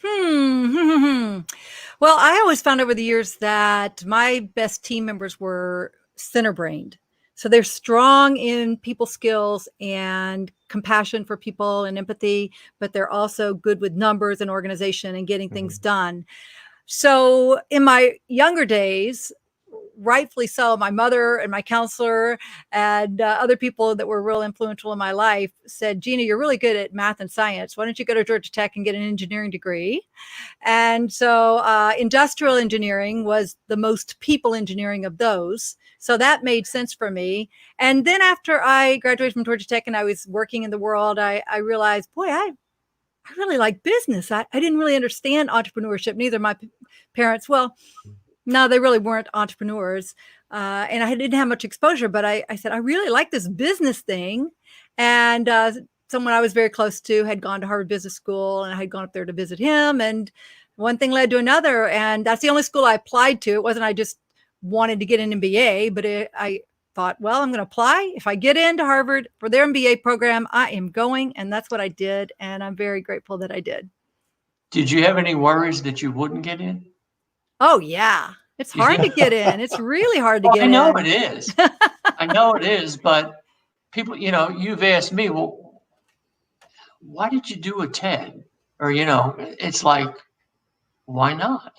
Well, I always found over the years that my best team members were center-brained. So they're strong in people skills and compassion for people and empathy, but they're also good with numbers and organization and getting things done. So in my younger days, rightfully so, my mother and my counselor and other people that were real influential in my life said, Gina, you're really good at math and science. Why don't you go to Georgia Tech and get an engineering degree? And so industrial engineering was the most people engineering of those. So that made sense for me. And then after I graduated from Georgia Tech and I was working in the world, I realized, boy, I really like business. I didn't really understand entrepreneurship. Neither my parents. Well, no, they really weren't entrepreneurs. And I didn't have much exposure, but I said, I really like this business thing. And someone I was very close to had gone to Harvard Business School, and I had gone up there to visit him. And one thing led to another. And that's the only school I applied to. It wasn't I just wanted to get an MBA, but I thought, well, I'm going to apply. If I get into Harvard for their MBA program, I am going. And that's what I did. And I'm very grateful that I did. Did you have any worries that you wouldn't get in? Oh, yeah. It's hard to get in. It's really hard to get in. I know it is. I know it is. But people, you've asked me, well, why did you do a TED? Or, it's like, why not?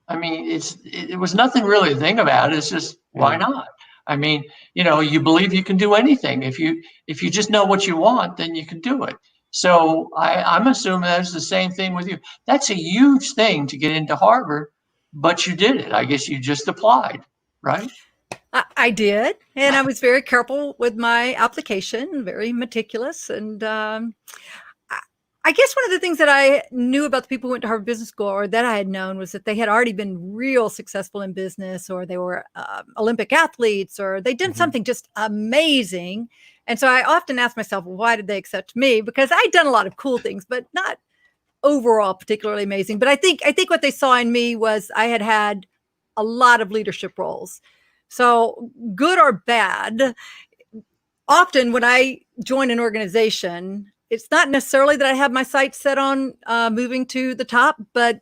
I mean, it was nothing really to think about. It's just, why not? I mean, you believe you can do anything. If you just know what you want, then you can do it. So I'm assuming that's the same thing with you. That's a huge thing to get into Harvard, but you did it. I guess you just applied, right? I did. And I was very careful with my application, very meticulous. And I guess one of the things that I knew about the people who went to Harvard Business School, or that I had known, was that they had already been real successful in business, or they were Olympic athletes, or they did something just amazing. And so I often ask myself, well, why did they accept me? Because I'd done a lot of cool things, but not overall particularly amazing. But I think what they saw in me was I had a lot of leadership roles. So good or bad, often when I join an organization, it's not necessarily that I have my sights set on moving to the top, but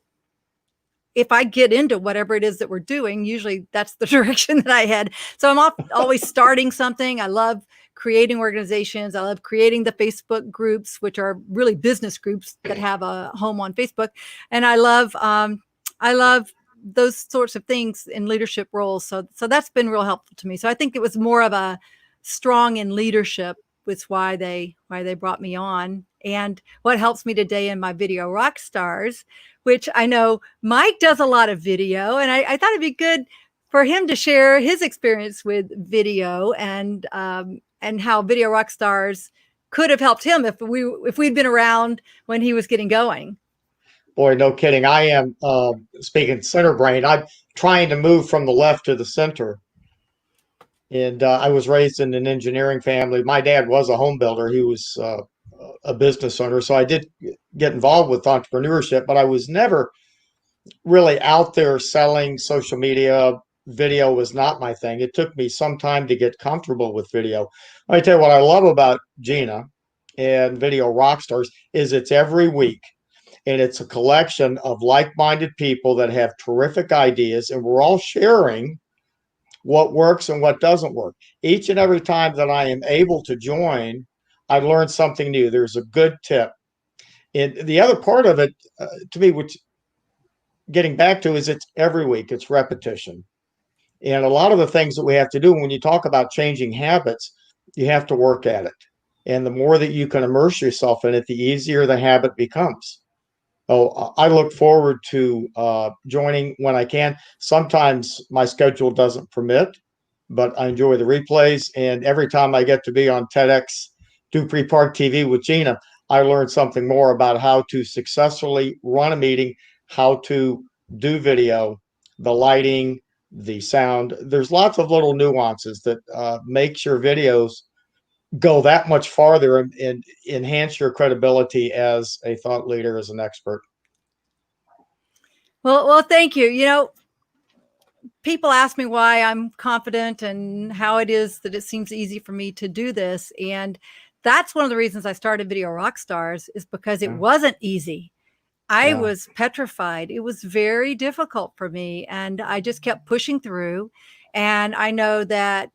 if I get into whatever it is that we're doing, usually that's the direction that I head. So I'm always starting something. I love creating organizations. I love creating the Facebook groups, which are really business groups that have a home on Facebook. And I love those sorts of things in leadership roles. So that's been real helpful to me. So I think it was more of a strong in leadership was why they brought me on. And what helps me today in my video Rockstars, which I know Mike does a lot of video, and I thought it'd be good for him to share his experience with video and how Video Rockstars could have helped him if we'd been around when he was getting going. Boy, no kidding. I am speaking center brain. I'm trying to move from the left to the center. And I was raised in an engineering family. My dad was a home builder. He was a business owner. So I did get involved with entrepreneurship, but I was never really out there selling. Social media. Video was not my thing. It took me some time to get comfortable with video. Let me tell you what I love about Gina and Video Rockstars is it's every week. and it's a collection of like-minded people that have terrific ideas, and we're all sharing what works and what doesn't work. Each and every time that I am able to join, I learn something new. There's a good tip. And the other part of it, to me, which getting back to, is it's every week, it's repetition. And a lot of the things that we have to do when you talk about changing habits, you have to work at it. And the more that you can immerse yourself in it, the easier the habit becomes. Oh, I look forward to joining when I can. Sometimes my schedule doesn't permit, but I enjoy the replays. And every time I get to be on TEDxDupreePark TV with Gina, I learn something more about how to successfully run a meeting, how to do video, the lighting, the sound. There's lots of little nuances that makes your videos go that much farther and enhance your credibility as a thought leader, as an expert. Well, thank you. You know, people ask me why I'm confident and how it is that it seems easy for me to do this. And that's one of the reasons I started Video Rockstars, is because it wasn't easy. I was petrified. It was very difficult for me. And I just kept pushing through. And I know that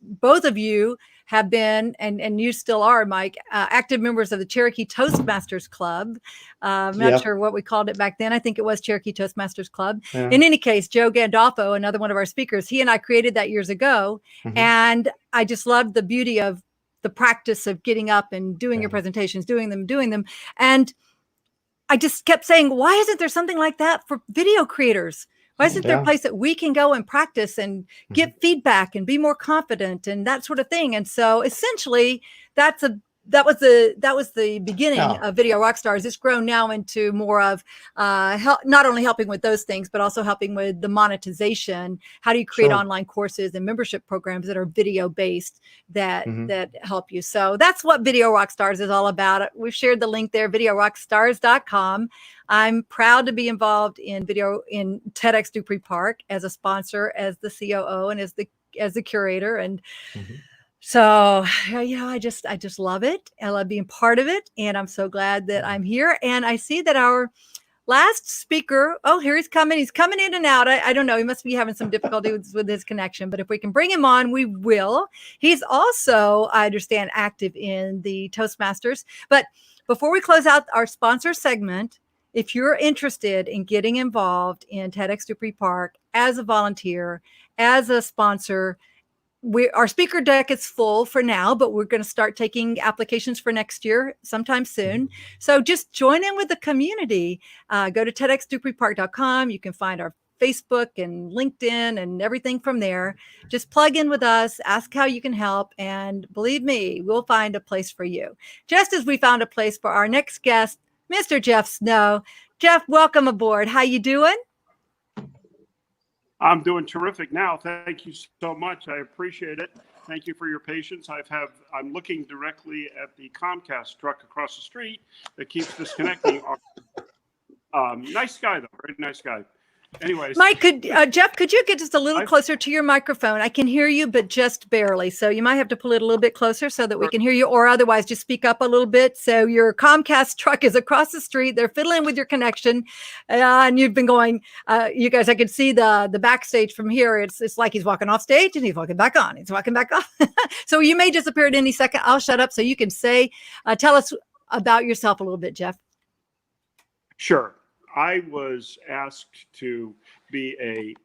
both of you have been, and you still are, Mike, active members of the Cherokee Toastmasters Club. I'm not sure what we called it back then. I think it was Cherokee Toastmasters Club. In any case, Joe Gandolfo, another one of our speakers, he and I created that years ago. And I just loved the beauty of the practice of getting up and doing your presentations, doing them. And I just kept saying, why isn't there something like that for video creators? Why isn't there a place that we can go and practice and get feedback and be more confident and that sort of thing? And so essentially that was the beginning of Video Rockstars. It's grown now into more of not only helping with those things, but also helping with the monetization. How do you create online courses and membership programs that are video based that help you? So that's what Video Rockstars is all about. We've shared the link there, videorockstars.com. I'm proud to be involved in TEDxDupreePark as a sponsor, as the COO, and as the curator. And so, I just love it. I love being part of it. And I'm so glad that I'm here. And I see that our last speaker, here he's coming. He's coming in and out. I don't know. He must be having some difficulty with his connection, but if we can bring him on, we will. He's also, I understand, active in the Toastmasters. But before we close out our sponsor segment, if you're interested in getting involved in TEDxDupreePark as a volunteer, as a sponsor, our speaker deck is full for now, but we're going to start taking applications for next year sometime soon. So just join in with the community. Go to TEDxDupreePark.com. You can find our Facebook and LinkedIn and everything from there. Just plug in with us, ask how you can help, and believe me, we'll find a place for you. Just as we found a place for our next guest, Mr. Jeff Snow. Jeff, welcome aboard. How you doing? I'm doing terrific now. Thank you so much. I appreciate it. Thank you for your patience. I'm looking directly at the Comcast truck across the street that keeps disconnecting. Nice guy, though. Very nice guy. Anyways, Mike, Jeff, could you get just a little closer to your microphone? I can hear you, but just barely. So you might have to pull it a little bit closer so that we can hear you, or otherwise just speak up a little bit. So your Comcast truck is across the street. They're fiddling with your connection. And you've been going, you guys, I could see the backstage from here. It's like he's walking off stage and he's walking back on. He's walking back off. So you may disappear at any second. I'll shut up so you can tell us about yourself a little bit, Jeff. Sure. I was asked to be a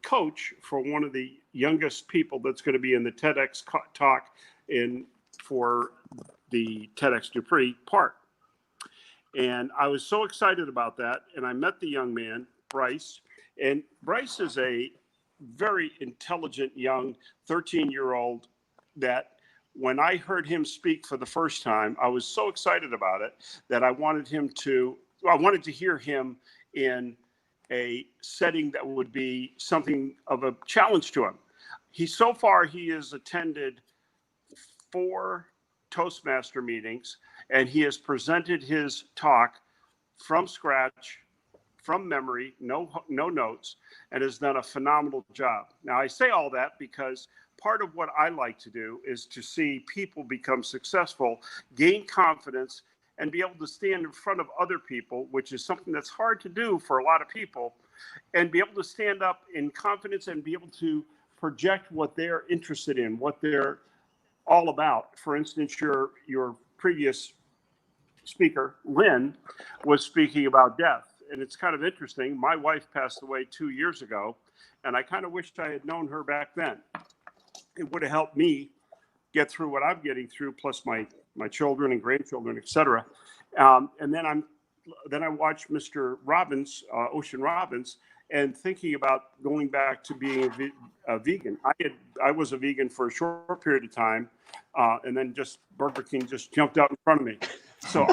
coach for one of the youngest people that's going to be in the TEDx talk for the TEDxDupreePark. And I was so excited about that. And I met the young man, Bryce. And Bryce is a very intelligent young 13-year-old that when I heard him speak for the first time, I was so excited about it that I wanted to hear him in a setting that would be something of a challenge to him. So far, he has attended 4 Toastmaster meetings, and he has presented his talk from scratch, from memory, no notes, and has done a phenomenal job. Now, I say all that because part of what I like to do is to see people become successful, gain confidence, and be able to stand in front of other people, which is something that's hard to do for a lot of people, and be able to stand up in confidence and be able to project what they're interested in, what they're all about. For instance, your previous speaker, Lynn, was speaking about death. And it's kind of interesting. My wife passed away 2 years ago, and I kind of wished I had known her back then. It would have helped me get through what I'm getting through, plus my children and grandchildren, etc. And then I watched Mr. Robbins, Ocean Robbins, and thinking about going back to being a vegan. I was a vegan for a short period of time, and then just Burger King just jumped out in front of me. So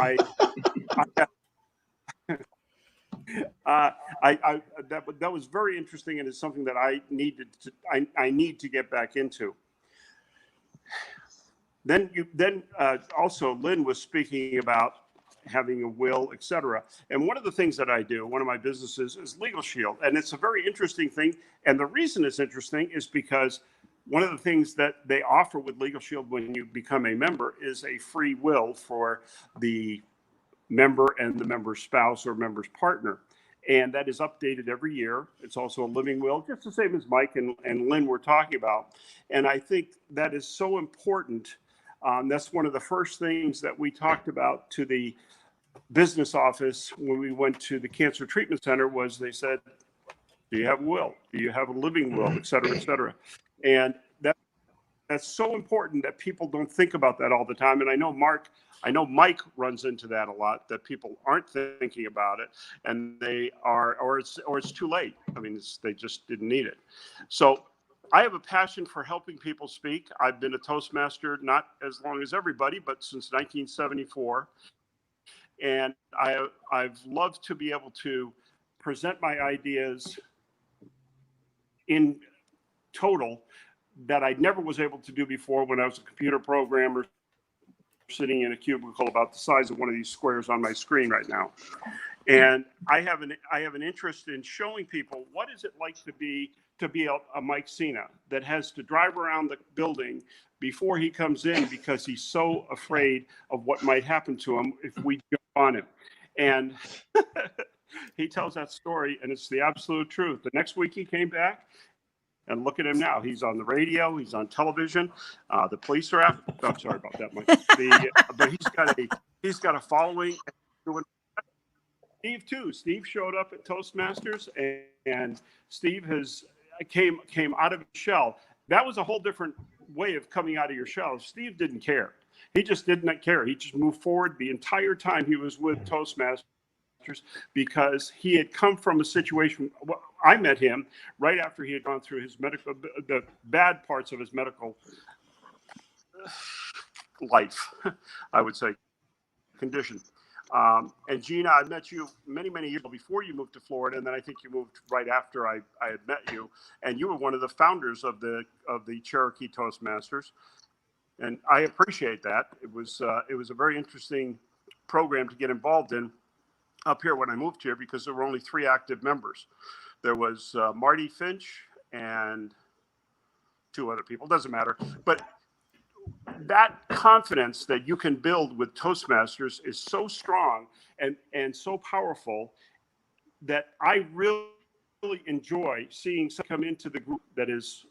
that was very interesting, and it's something that I need to get back into. Then also Lynn was speaking about having a will, etc. And one of the things that I do, one of my businesses, is Legal Shield, and it's a very interesting thing. And the reason it's interesting is because one of the things that they offer with Legal Shield when you become a member is a free will for the member and the member's spouse or member's partner. And that is updated every year. It's also a living will, just the same as Mike and Lynn were talking about. And I think that is so important. That's one of the first things that we talked about to the business office when we went to the cancer treatment center was they said, do you have a will? Do you have a living will, et cetera, et cetera? And that's so important that people don't think about that all the time. And I know Mike runs into that a lot, that people aren't thinking about it, and they are, or it's too late. I mean, they just didn't need it. So I have a passion for helping people speak. I've been a Toastmaster, not as long as everybody, but since 1974. And I've loved to be able to present my ideas in total that I never was able to do before when I was a computer programmer sitting in a cubicle about the size of one of these squares on my screen right now. And I have an interest in showing people what is it like to be a Mike Cena that has to drive around the building before he comes in because he's so afraid of what might happen to him if we jump on him. And he tells that story, and it's the absolute truth. The next week he came back, and look at him now. He's on the radio. He's on television. The police are after. I'm sorry about that, Mike. But he's got a following. Steve too. Steve showed up at Toastmasters, and Steve came out of his shell. That was a whole different way of coming out of your shell. Steve didn't care. He just did not care. He just moved forward the entire time he was with Toastmasters because he had come from a situation. Well, I met him right after he had gone through the bad parts of his medical life, I would say, condition. And Gina, I met you many, many years before you moved to Florida, and then I think you moved right after I had met you. And you were one of the founders of the Cherokee Toastmasters, and I appreciate that. It was a very interesting program to get involved in up here when I moved here because there were only 3 active members. There was Marty Finch and 2 other people. Doesn't matter, but that confidence that you can build with Toastmasters is so strong and so powerful that I really enjoy seeing someone come into the group that is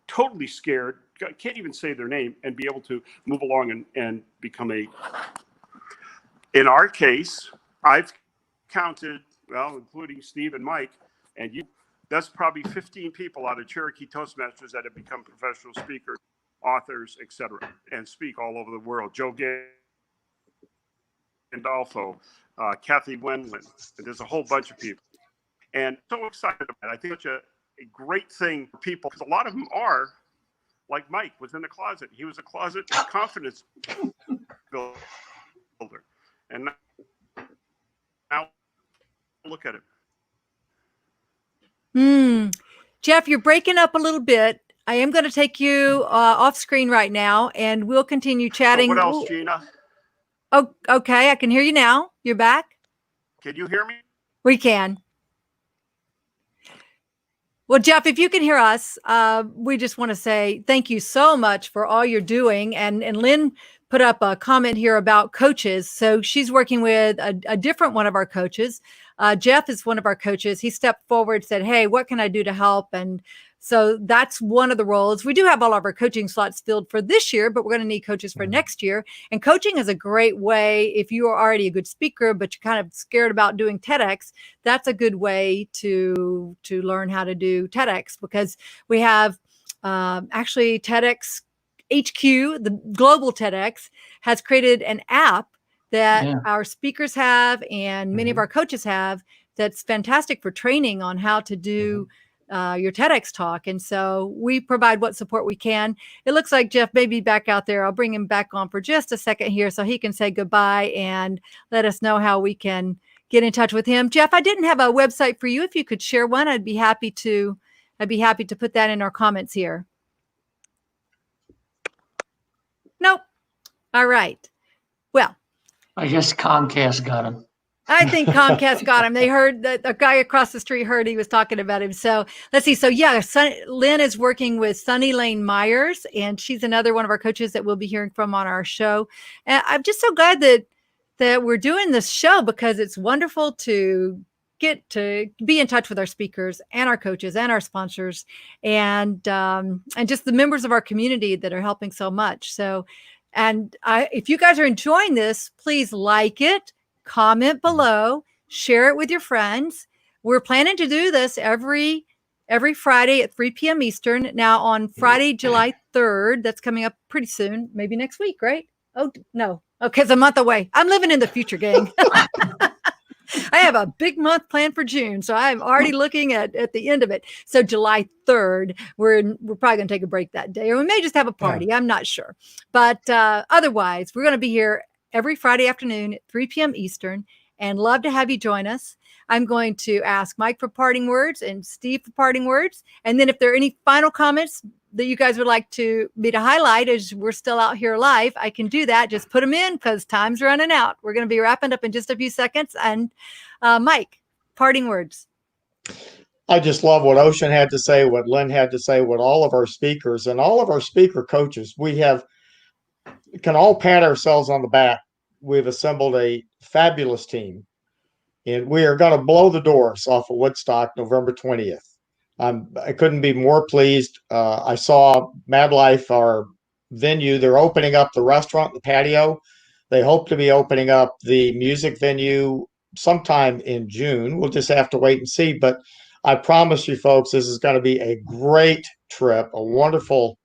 totally scared, can't even say their name, and be able to move along and become in our case, I've counted, well, including Steve and Mike, and you, that's probably 15 people out of Cherokee Toastmasters that have become professional speakers, authors, etc., and speak all over the world. Joe Gandolfo, Kathy Wendland, there's a whole bunch of people. And so excited about it. I think it's a great thing for people, because a lot of them are, like Mike was in the closet. He was a closet confidence builder. And now look at it. Jeff, you're breaking up a little bit. I am going to take you off screen right now, and we'll continue chatting. So what else, Gina? Oh, okay. I can hear you now. You're back? Can you hear me? We can. Well, Jeff, if you can hear us, we just want to say thank you so much for all you're doing. And Lynn put up a comment here about coaches. So she's working with a different one of our coaches. Jeff is one of our coaches. He stepped forward, said, hey, what can I do to help? And so that's one of the roles. We do have all of our coaching slots filled for this year, but we're going to need coaches for next year. And coaching is a great way, if you are already a good speaker, but you're kind of scared about doing TEDx, that's a good way to learn how to do TEDx, because we have actually TEDx HQ, the global TEDx, has created an app that our speakers have and many of our coaches have that's fantastic for training on how to do your TEDx talk. And so we provide what support we can. It looks like Jeff may be back out there. I'll bring him back on for just a second here so he can say goodbye and let us know how we can get in touch with him. Jeff, I didn't have a website for you. If you could share one, I'd be happy to put that in our comments here. Nope. All right. Well, I guess Comcast got him. I think Comcast got him. They heard that a guy across the street heard he was talking about him. So let's see. So yeah, Lynn is working with Sunny Lane Myers, and she's another one of our coaches that we'll be hearing from on our show. And I'm just so glad that we're doing this show, because it's wonderful to get to be in touch with our speakers and our coaches and our sponsors and just the members of our community that are helping so much. So, if you guys are enjoying this, please like it, comment below, share it with your friends. We're planning to do this every Friday at 3 p.m. Eastern. Now on Friday, July 3rd, that's coming up pretty soon, maybe next week, right? Oh, no. Okay, it's a month away. I'm living in the future, gang. I have a big month planned for June, so I'm already looking at the end of it. So July 3rd, we're probably going to take a break that day, or we may just have a party. I'm not sure. But otherwise, we're going to be here every Friday afternoon at 3 p.m. Eastern, and love to have you join us. I'm going to ask Mike for parting words and Steve for parting words. And then if there are any final comments that you guys would like me to highlight as we're still out here live, I can do that. Just put them in, because time's running out. We're going to be wrapping up in just a few seconds. And Mike, parting words. I just love what Ocean had to say, what Lynn had to say, what all of our speakers and all of our speaker coaches, we can all pat ourselves on the back. We've assembled a fabulous team, and we are going to blow the doors off of Woodstock November 20th. I couldn't be more pleased. I saw Mad Life, our venue. They're opening up the restaurant, the patio. They hope to be opening up the music venue sometime in June. We'll just have to wait and see. But I promise you folks, this is going to be a great trip, a wonderful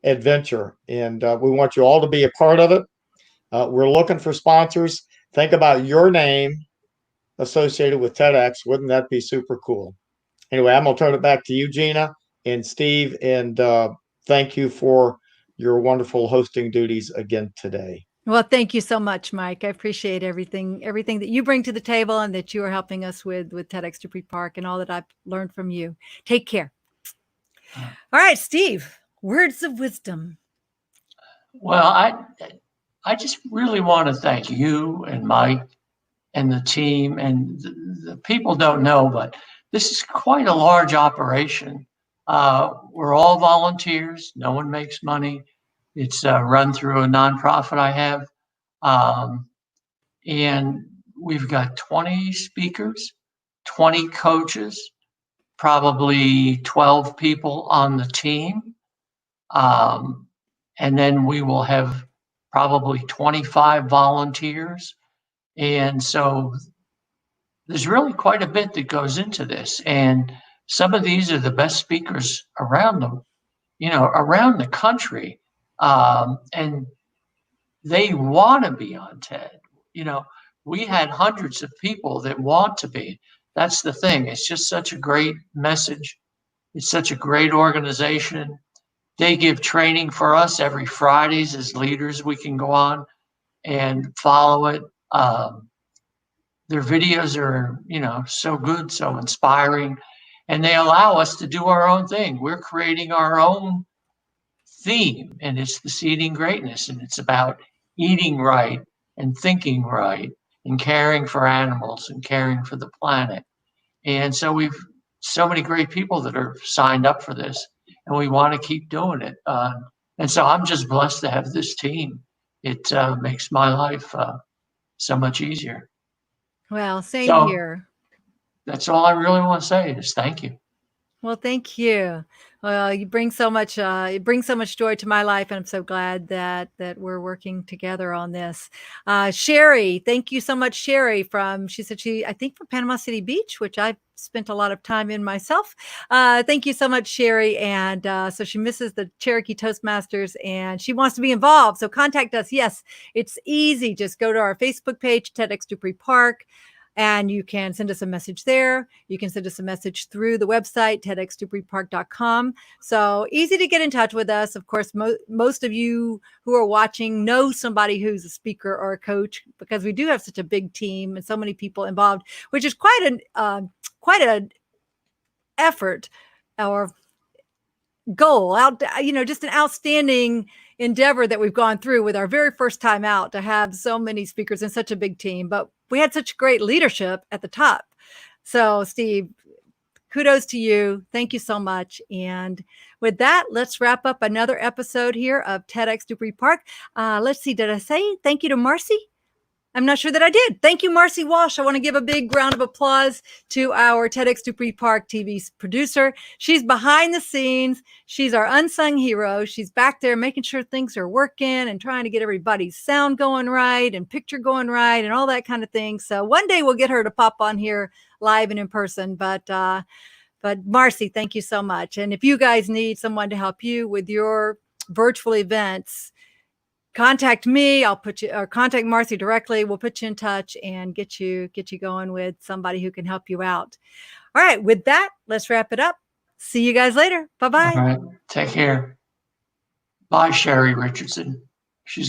adventure. And we want you all to be a part of it. We're looking for sponsors. Think about your name associated with TEDx. Wouldn't that be super cool? Anyway, I'm going to turn it back to you, Gina and Steve, and thank you for your wonderful hosting duties again today. Well, thank you so much, Mike. I appreciate everything that you bring to the table and that you are helping us with TEDxDupreePark and all that I've learned from you. Take care. All right, Steve, words of wisdom. Well, I just really want to thank you and Mike and the team, and the people don't know, but this is quite a large operation. We're all volunteers. No one makes money. It's run through a nonprofit I have. And we've got 20 speakers, 20 coaches, probably 12 people on the team. And then we will have probably 25 volunteers. And so there's really quite a bit that goes into this. And some of these are the best speakers around them, around the country. And they want to be on TED. We had hundreds of people that want to be. That's the thing. It's just such a great message. It's such a great organization. They give training for us every Fridays as leaders. We can go on and follow it. Their videos are, so good, so inspiring, and they allow us to do our own thing. We're creating our own theme, and it's the Seeding Greatness, and it's about eating right and thinking right and caring for animals and caring for the planet. And so we've so many great people that are signed up for this, and we want to keep doing it. And so I'm just blessed to have this team. It makes my life so much easier. Well, same So here. that's all I really want to say is thank you. Well, thank you. Well, you bring so much. It brings so much joy to my life, and I'm so glad that we're working together on this. Sherry, thank you so much, Sherry. She said I think from Panama City Beach, which I've spent a lot of time in myself. Thank you so much, Sherry. And so she misses the Cherokee Toastmasters, and she wants to be involved. So contact us. Yes, it's easy. Just go to our Facebook page, TEDxDupreePark. And you can send us a message there. You can send us a message through the website, TEDxDupreePark.com. So easy to get in touch with us. Of course, most of you who are watching know somebody who's a speaker or a coach, because we do have such a big team and so many people involved, which is quite an effort or goal out, just an outstanding endeavor that we've gone through with our very first time out, to have so many speakers and such a big team. But we had such great leadership at the top. So Steve, kudos to you. Thank you so much. And with that, let's wrap up another episode here of TEDxDupreePark. Let's see, did I say thank you to Marcy? I'm not sure that I did. Thank you, Marcy Walsh. I want to give a big round of applause to our TEDxDupreePark TV producer. She's behind the scenes. She's our unsung hero. She's back there making sure things are working and trying to get everybody's sound going right and picture going right and all that kind of thing. So one day we'll get her to pop on here live and in person. But Marcy, thank you so much. And if you guys need someone to help you with your virtual events, contact me. I'll put you, or contact Marcy directly. We'll put you in touch and get you going with somebody who can help you out. All right. With that, let's wrap it up. See you guys later. Bye-bye. All right. Take care. Bye, Sherry Richardson.